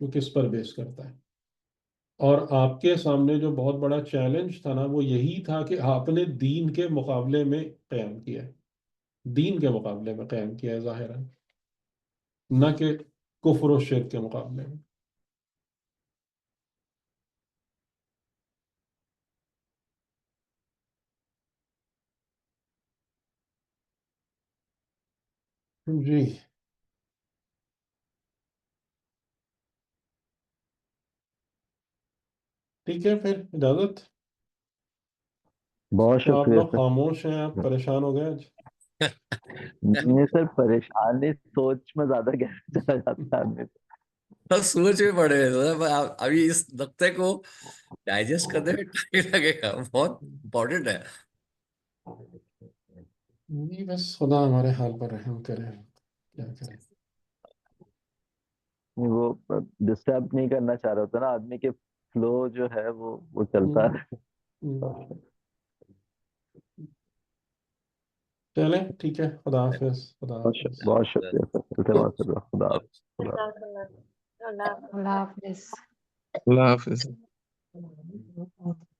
وہ کس پر بیس کرتا ہے. اور آپ کے سامنے جو بہت بڑا چیلنج تھا نا وہ یہی تھا کہ آپ نے دین کے مقابلے میں قیام کیا ہے، دین کے مقابلے میں قیام کیا ہے ظاہراً، نہ کہ کفر و شرک کے مقابلے میں. جی ٹھیک ہے، پھر اجازت. بہت تو آپ شکریہ لوگ سر. خاموش ہیں، آپ پریشان ہو گئے آج. نہیں سر، پریشانی سوچ میں زیادہ گہرا چلا جاتا ہے آدمی. بس سوچ میں پڑے ہوئے ہیں. ابھی اس نقطے کو ڈائجسٹ کرنے میں ٹائم لگے گا، بہت امپورٹنٹ ہے. نہیں، بس خدا ہمارے حال پر رحم کرے، کیا کریں. وہ ڈسٹرب نہیں کرنا چاہ رہا ہوتا نا آدمی کے فلو جو ہے وہ چلتا ہم، ہے. ہم. چلیں ٹھیک ہے، خدا حافظ، خدا حافظ. بہت شکریہ سر، التماس اللہ، خدا حافظ. خدا جزاک اللہ. اللہ اللہ حافظ. اللہ حافظ. حافظ.